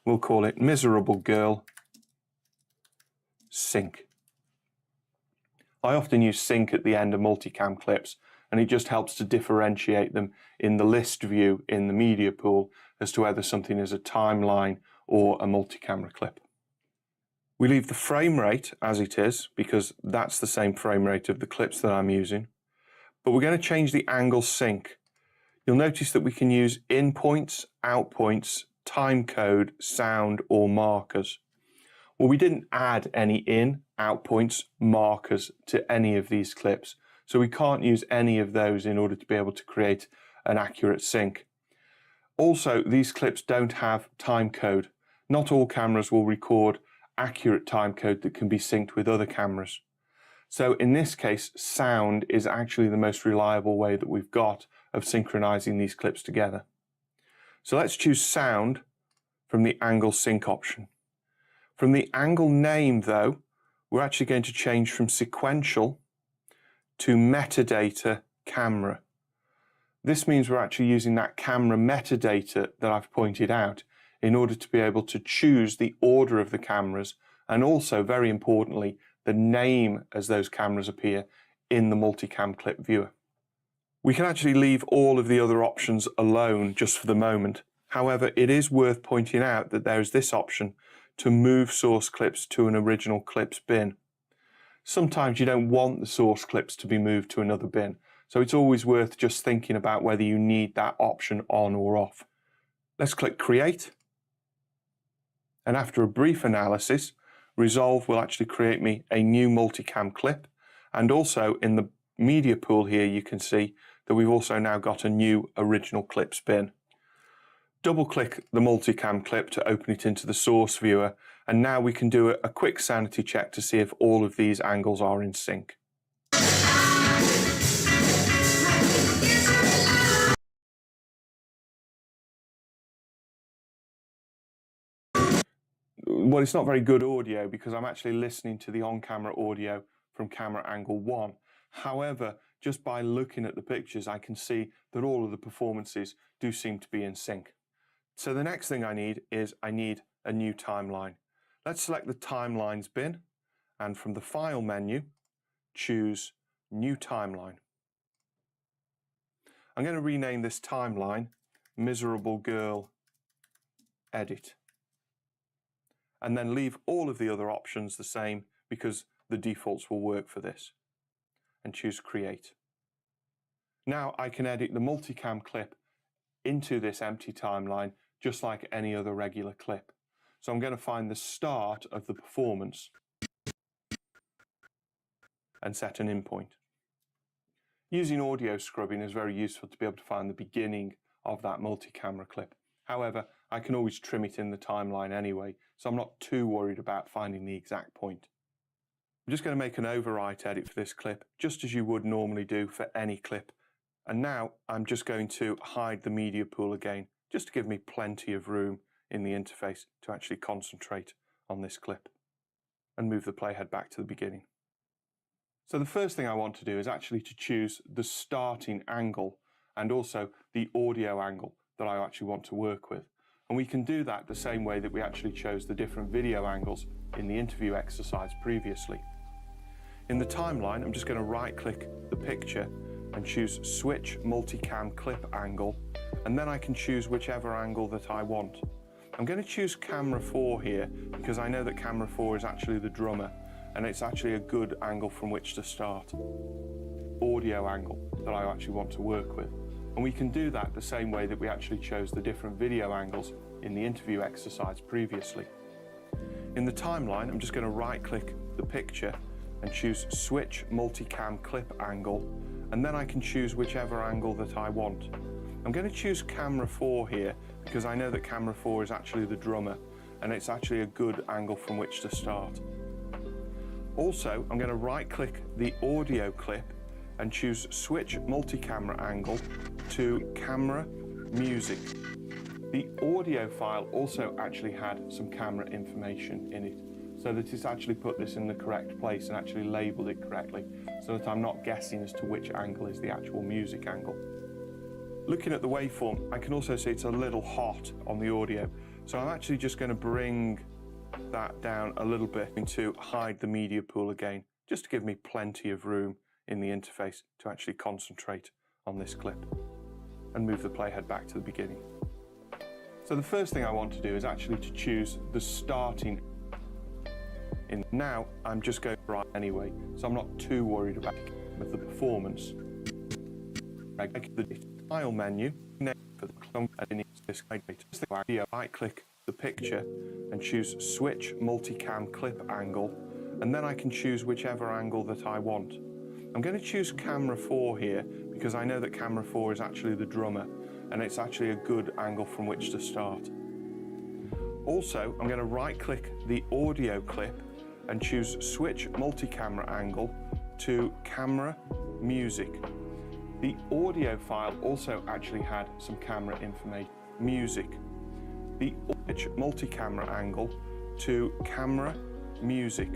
We'll call it Miserable Girl Sync. I often use sync at the end of multicam clips, and it just helps to differentiate them in the list view in the media pool as to whether something is a timeline or a multi-camera clip. We leave the frame rate as it is because that's the same frame rate of the clips that I'm using, but we're going to change the angle sync. You'll notice that we can use in points, out points, time code, sound, or markers. Well, we didn't add any in, out points, markers to any of these clips, so we can't use any of those in order to be able to create an accurate sync. Also, these clips don't have time code. Not all cameras will record accurate time code that can be synced with other cameras. So in this case, sound is actually the most reliable way that we've got of synchronizing these clips together. So let's choose sound from the angle sync option. From the angle name though, we're actually going to change from sequential to metadata camera. This means we're actually using that camera metadata that I've pointed out in order to be able to choose the order of the cameras and also, very importantly, the name as those cameras appear in the multicam clip viewer. We can actually leave all of the other options alone just for the moment. However, it is worth pointing out that there is this option to move source clips to an original clips bin. Sometimes you don't want the source clips to be moved to another bin, so it's always worth just thinking about whether you need that option on or off. Let's click Create. And after a brief analysis, Resolve will actually create me a new multicam clip. And also in the media pool here, you can see that we've also now got a new original clips bin. Double click the multicam clip to open it into the source viewer. And now we can do a quick sanity check to see if all of these angles are in sync. Well, it's not very good audio because I'm actually listening to the on-camera audio from camera angle 1. However, just by looking at the pictures, I can see that all of the performances do seem to be in sync. So the next thing I need is a new timeline. Let's select the Timelines bin and from the File menu, choose New Timeline. I'm going to rename this timeline Miserable Girl Edit. And then leave all of the other options the same because the defaults will work for this. And choose Create. Now I can edit the multicam clip into this empty timeline just like any other regular clip. So I'm going to find the start of the performance and set an in point. Using audio scrubbing is very useful to be able to find the beginning of that multi-camera clip. However, I can always trim it in the timeline anyway, so I'm not too worried about finding the exact point. I'm just going to make an overwrite edit for this clip, just as you would normally do for any clip. And now I'm just going to hide the media pool again, just to give me plenty of room in the interface to actually concentrate on this clip. And move the playhead back to the beginning. So the first thing I want to do is actually to choose the starting angle and also the audio angle that I actually want to work with. And we can do that the same way that we actually chose the different video angles in the interview exercise previously. In the timeline, I'm just going to right-click the picture and choose Switch Multicam Clip Angle, and then I can choose whichever angle that I want. I'm going to choose camera 4 here because I know that camera 4 is actually the drummer, and it's actually a good angle from which to start. Audio angle that I actually want to work with. And we can do that the same way that we actually chose the different video angles in the interview exercise previously. In the timeline, I'm just going to right-click the picture and choose Switch Multicam Clip Angle, and then I can choose whichever angle that I want. I'm going to choose camera 4 here because I know that camera 4 is actually the drummer, and it's actually a good angle from which to start. Also, I'm going to right-click the audio clip and choose Switch Multi-Camera Angle to Camera Music. The audio file also actually had some camera information in it, so that it's actually put this in the correct place and actually labeled it correctly, so that I'm not guessing as to which angle is the actual music angle. Looking at the waveform, I can also see it's a little hot on the audio, so I'm actually just going to bring that down a little bit to hide the media pool again, just to give me plenty of room in the interface to actually concentrate on this clip, and move the playhead back to the beginning. So the first thing I want to do is actually to choose the starting. Now I'm just going right anyway, so I'm not too worried about the performance. I get the file menu for the clone and this right click the picture and choose switch multicam clip angle, and then I can choose whichever angle that I want. I'm going to choose camera 4 here because I know that camera 4 is actually the drummer and it's actually a good angle from which to start. Also, I'm going to right click the audio clip and choose switch multi-camera angle to camera music. The audio file also actually had some camera information. Music. The switch multi-camera angle to camera music.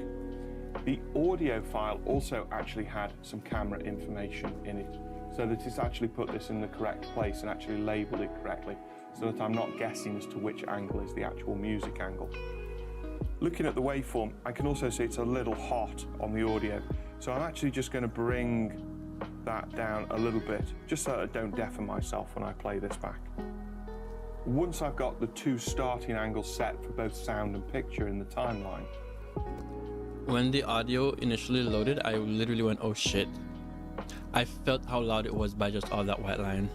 The audio file also actually had some camera information in it, so that it's actually put this in the correct place and actually labeled it correctly, so that I'm not guessing as to which angle is the actual music angle. Looking at the waveform, I can also see it's a little hot on the audio, so I'm actually just going to bring that down a little bit, just so that I don't deafen myself when I play this back. Once I've got the two starting angles set for both sound and picture in the timeline. When the audio initially loaded, I literally went, oh shit. I felt how loud it was by just all that white line.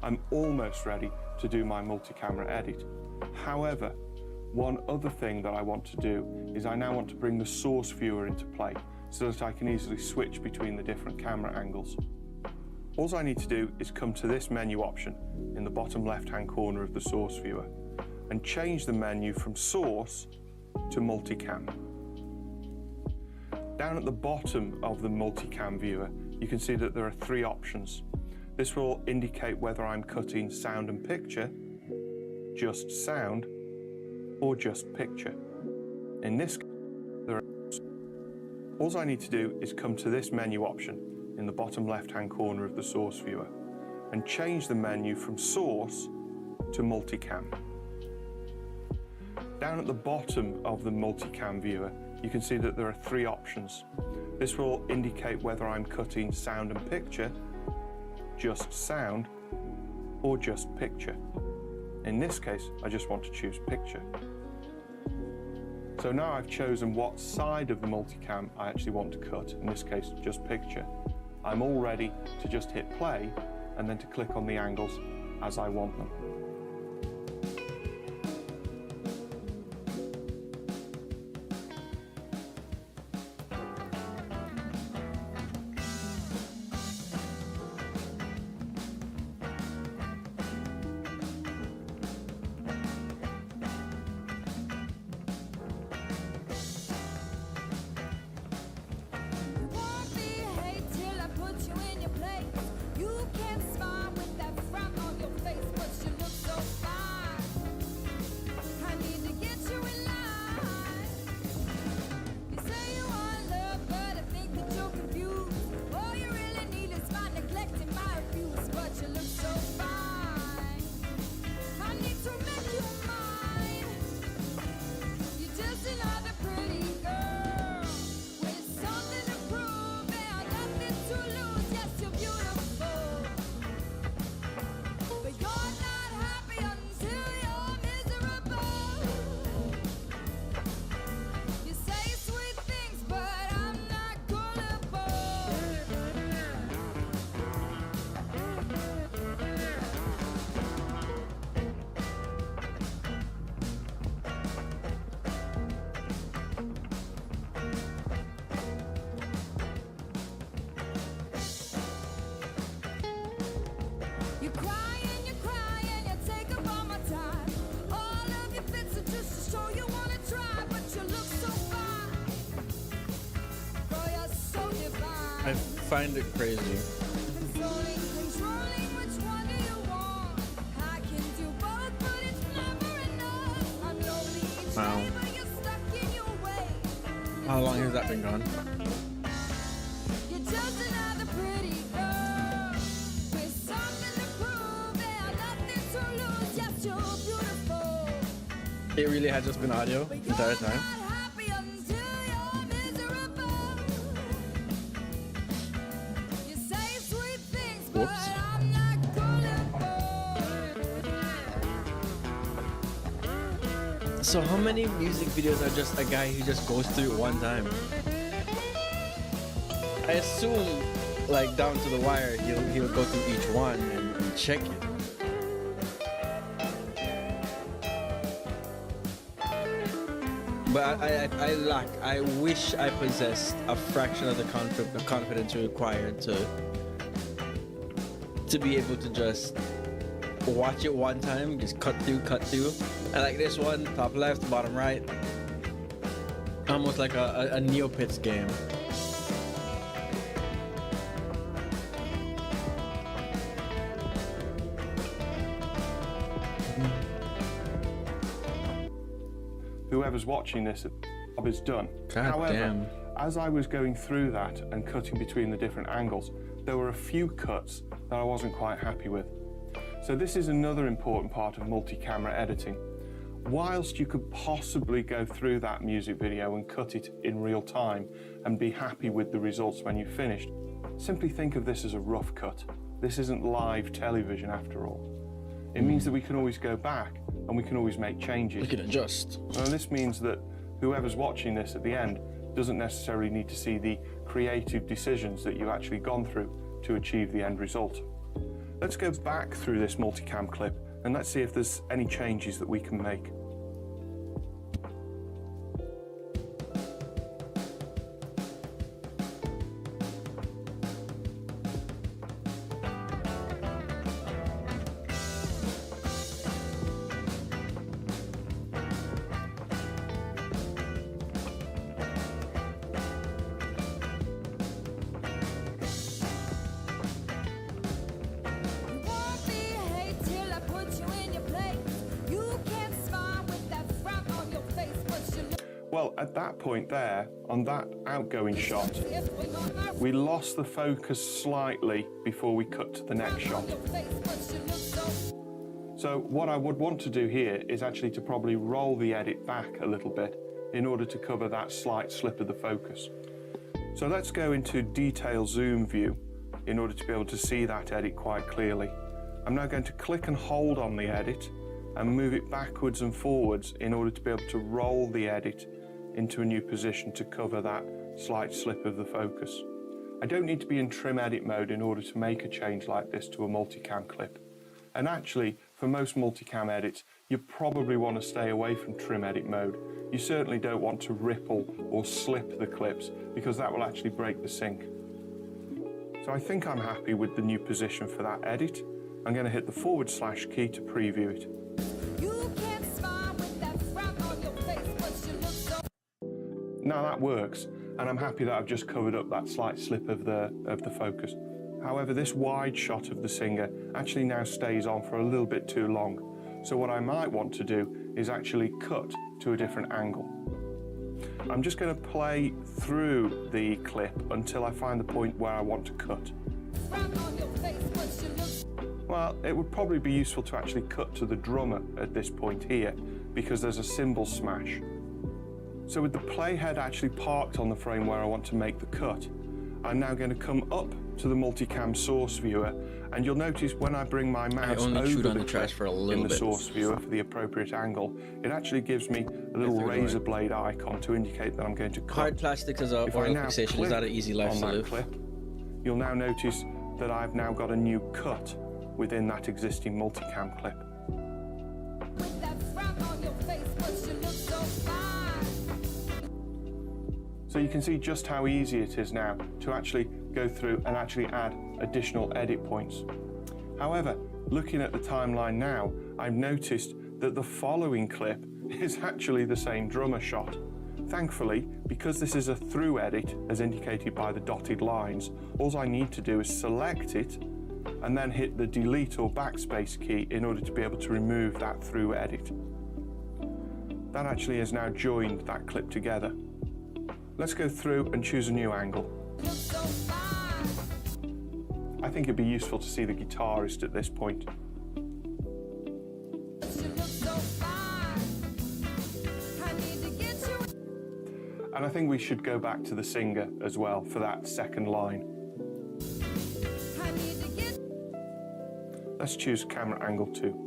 I'm almost ready to do my multi-camera edit. However, one other thing that I want to do is I now want to bring the source viewer into play so that I can easily switch between the different camera angles. All I need to do is come to this menu option in the bottom left-hand corner of the source viewer and change the menu from source to multicam. Down at the bottom of the multicam viewer, you can see that there are 3 options. This will indicate whether I'm cutting sound and picture, just sound, or just picture. In this case, all I need to do is come to this menu option in the bottom left-hand corner of the source viewer and change the menu from source to multicam. Down at the bottom of the multicam viewer, you can see that there are 3 options. This will indicate whether I'm cutting sound and picture, just sound, or just picture. In this case, I just want to choose picture. So now I've chosen what side of the multicam I actually want to cut, in this case, just picture. I'm all ready to just hit play and then to click on the angles as I want them. I find it crazy How long has that been gone? It really had just been audio the entire time. Whoops. So how many music videos are just a guy who just goes through it one time? I assume, like down to the wire, he'll go through each one and check it. But I lack. I wish I possessed a fraction of the confidence required to be able to just watch it one time, just cut through. And like this one, top left, bottom right, almost like a Neopets game. Whoever's watching this, the job is done. However, damn. as I was going through that and cutting between the different angles, there were a few cuts that I wasn't quite happy with. So this is another important part of multi-camera editing. Whilst you could possibly go through that music video and cut it in real time and be happy with the results when you've finished, simply think of this as a rough cut. This isn't live television after all. It means that we can always go back and we can always make changes. We can adjust. And this means that whoever's watching this at the end doesn't necessarily need to see the creative decisions that you've actually gone through to achieve the end result. Let's go back through this multicam clip and let's see if there's any changes that we can make. Well, at that point there, on that outgoing shot, we lost the focus slightly before we cut to the next shot. So what I would want to do here is actually to probably roll the edit back a little bit in order to cover that slight slip of the focus. So let's go into detail zoom view in order to be able to see that edit quite clearly. I'm now going to click and hold on the edit and move it backwards and forwards in order to be able to roll the edit into a new position to cover that slight slip of the focus. I don't need to be in trim edit mode in order to make a change like this to a multicam clip. And actually, for most multicam edits, you probably want to stay away from trim edit mode. You certainly don't want to ripple or slip the clips because that will actually break the sync. So I think I'm happy with the new position for that edit. I'm going to hit the / key to preview it. Now that works, and I'm happy that I've just covered up that slight slip of the focus. However, this wide shot of the singer actually now stays on for a little bit too long. So what I might want to do is actually cut to a different angle. I'm just going to play through the clip until I find the point where I want to cut. Well, it would probably be useful to actually cut to the drummer at this point here because there's a cymbal smash. So with the playhead actually parked on the frame where I want to make the cut, I'm now going to come up to the multicam source viewer, and you'll notice when I bring my mouse over the trash for a little bit in the source viewer for the appropriate angle, it actually gives me a little razor blade icon to indicate that I'm going to cut. Hard plastics as a oral fixation is not an easy life to live. Clip, you'll now notice that I've now got a new cut within that existing multicam clip. So you can see just how easy it is now to actually go through and actually add additional edit points. However, looking at the timeline now, I've noticed that the following clip is actually the same drummer shot. Thankfully, because this is a through edit, as indicated by the dotted lines, all I need to do is select it and then hit the delete or backspace key in order to be able to remove that through edit. That actually has now joined that clip together. let's go through and choose a new angle. I think it'd be useful to see the guitarist at this point. And I think we should go back to the singer as well for that second line. Let's choose camera angle 2.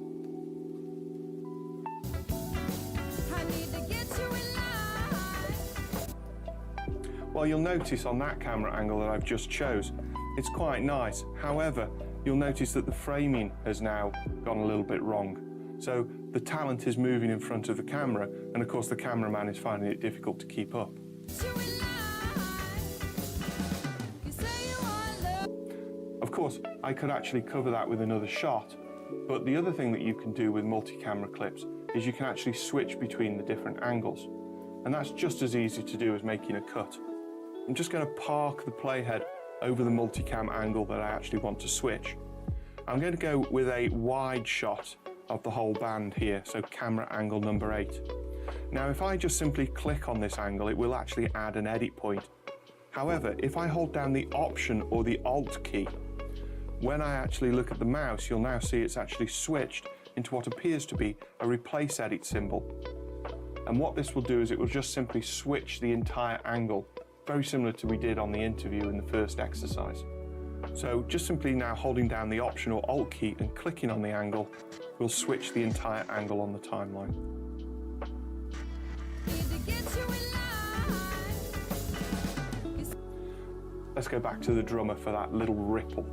Well, you'll notice on that camera angle that I've just chose, it's quite nice. However, you'll notice that the framing has now gone a little bit wrong. So the talent is moving in front of the camera, and of course the cameraman is finding it difficult to keep up. Of course, I could actually cover that with another shot, but the other thing that you can do with multi-camera clips is you can actually switch between the different angles, and that's just as easy to do as making a cut. I'm just going to park the playhead over the multicam angle that I actually want to switch. I'm going to go with a wide shot of the whole band here, so camera angle number 8. Now if I just simply click on this angle, it will actually add an edit point. However, if I hold down the Option or the Alt key, when I actually look at the mouse, you'll now see it's actually switched into what appears to be a replace edit symbol. And what this will do is it will just simply switch the entire angle, very similar to we did on the interview in the first exercise. So just simply now holding down the Option or Alt key and clicking on the angle will switch the entire angle on the timeline. Let's go back to the drummer for that little ripple.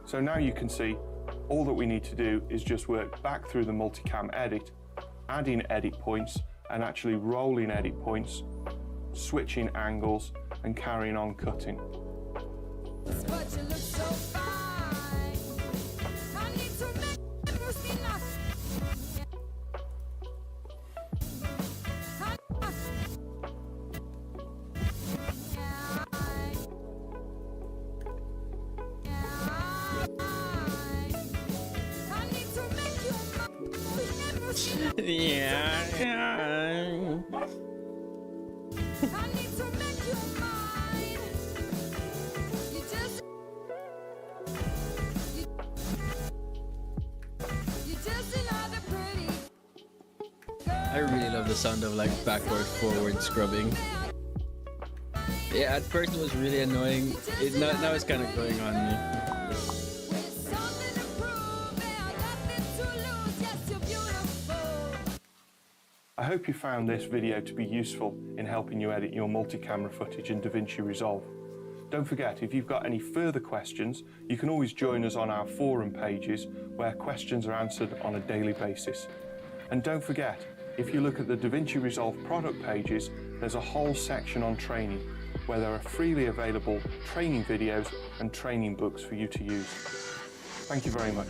So now you can see all that we need to do is just work back through the multicam edit, adding edit points and actually rolling edit points, switching angles and carrying on cutting. I really love the sound of like backward forward scrubbing. Yeah, at first it was really annoying. Now it's kind of going on me. I hope you found this video to be useful in helping you edit your multi-camera footage in DaVinci Resolve. Don't forget, if you've got any further questions, you can always join us on our forum pages where questions are answered on a daily basis. And don't forget, if you look at the DaVinci Resolve product pages, there's a whole section on training where there are freely available training videos and training books for you to use. Thank you very much.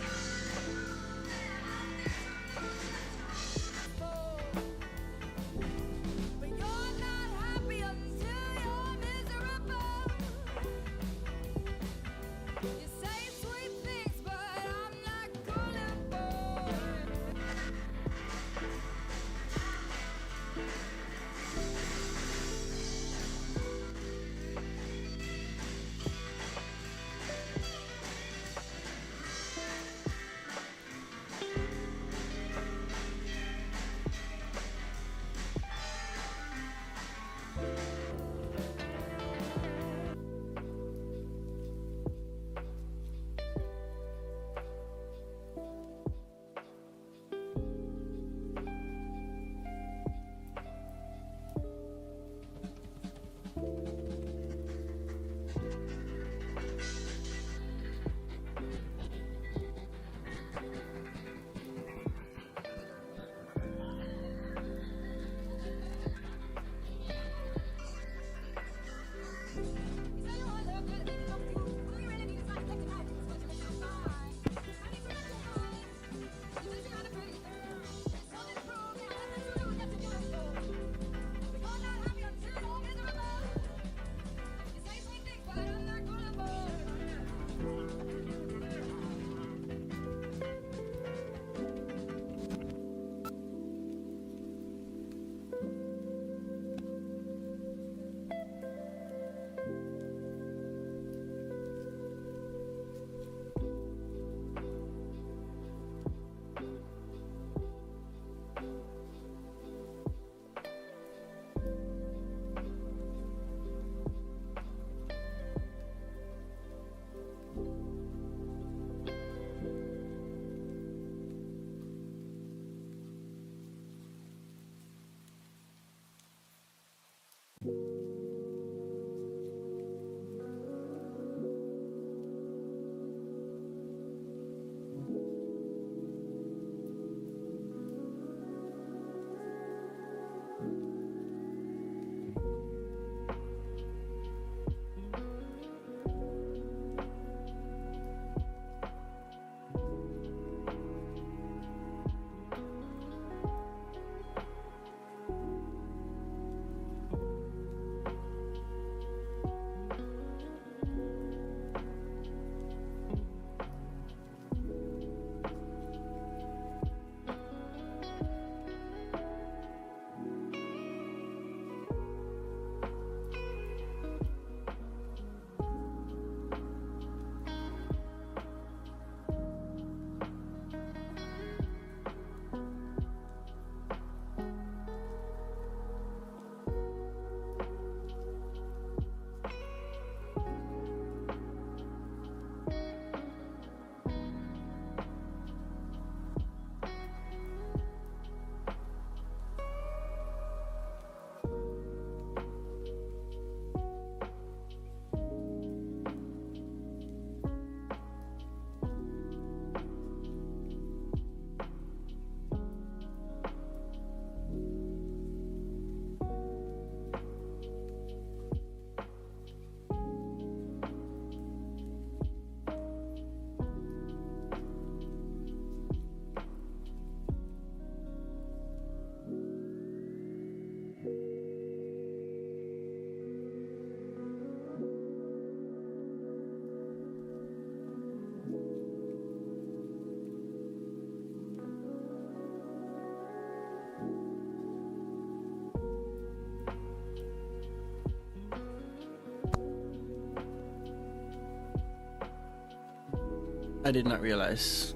I did not realize.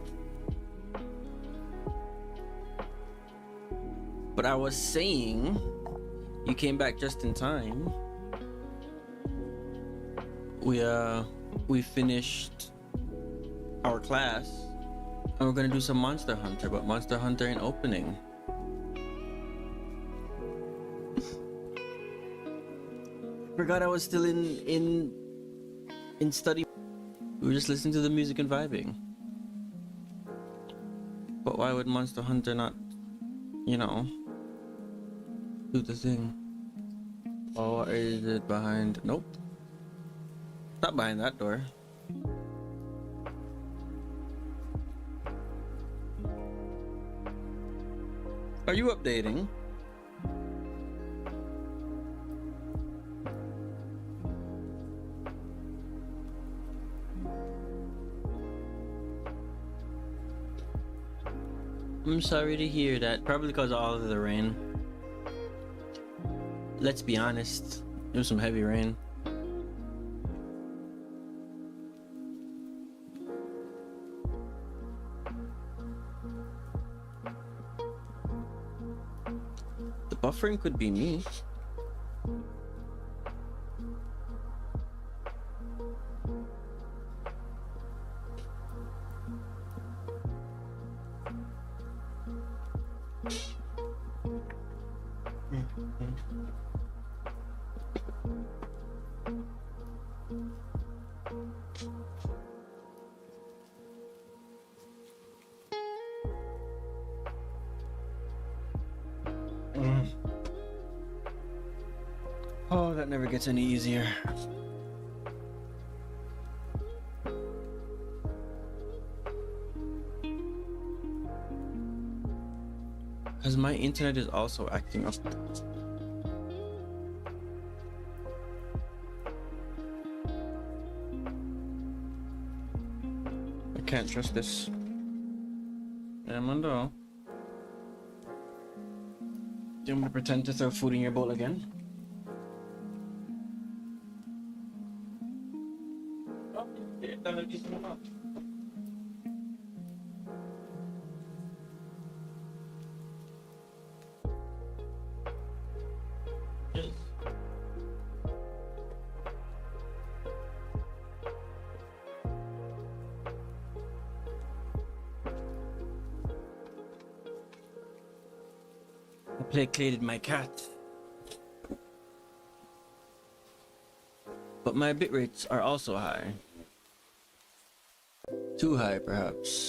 But I was saying, you came back just in time. We finished our class, and we're gonna do some Monster Hunter, but Monster Hunter ain't opening. Forgot I was still in study. We were just listening to the music and vibing. But why would Monster Hunter not, you know, do the thing? Oh, is it behind? Nope. Not behind that door. Are you updating? I'm sorry to hear that. Probably because of all of the rain. Let's be honest. It was some heavy rain. The buffering could be me. Oh, that never gets any easier. Because my internet is also acting up. I can't trust this. Amanda. Do you want me to pretend to throw food in your bowl again? I placated my cat. But my bit rates are also high. Too high, perhaps.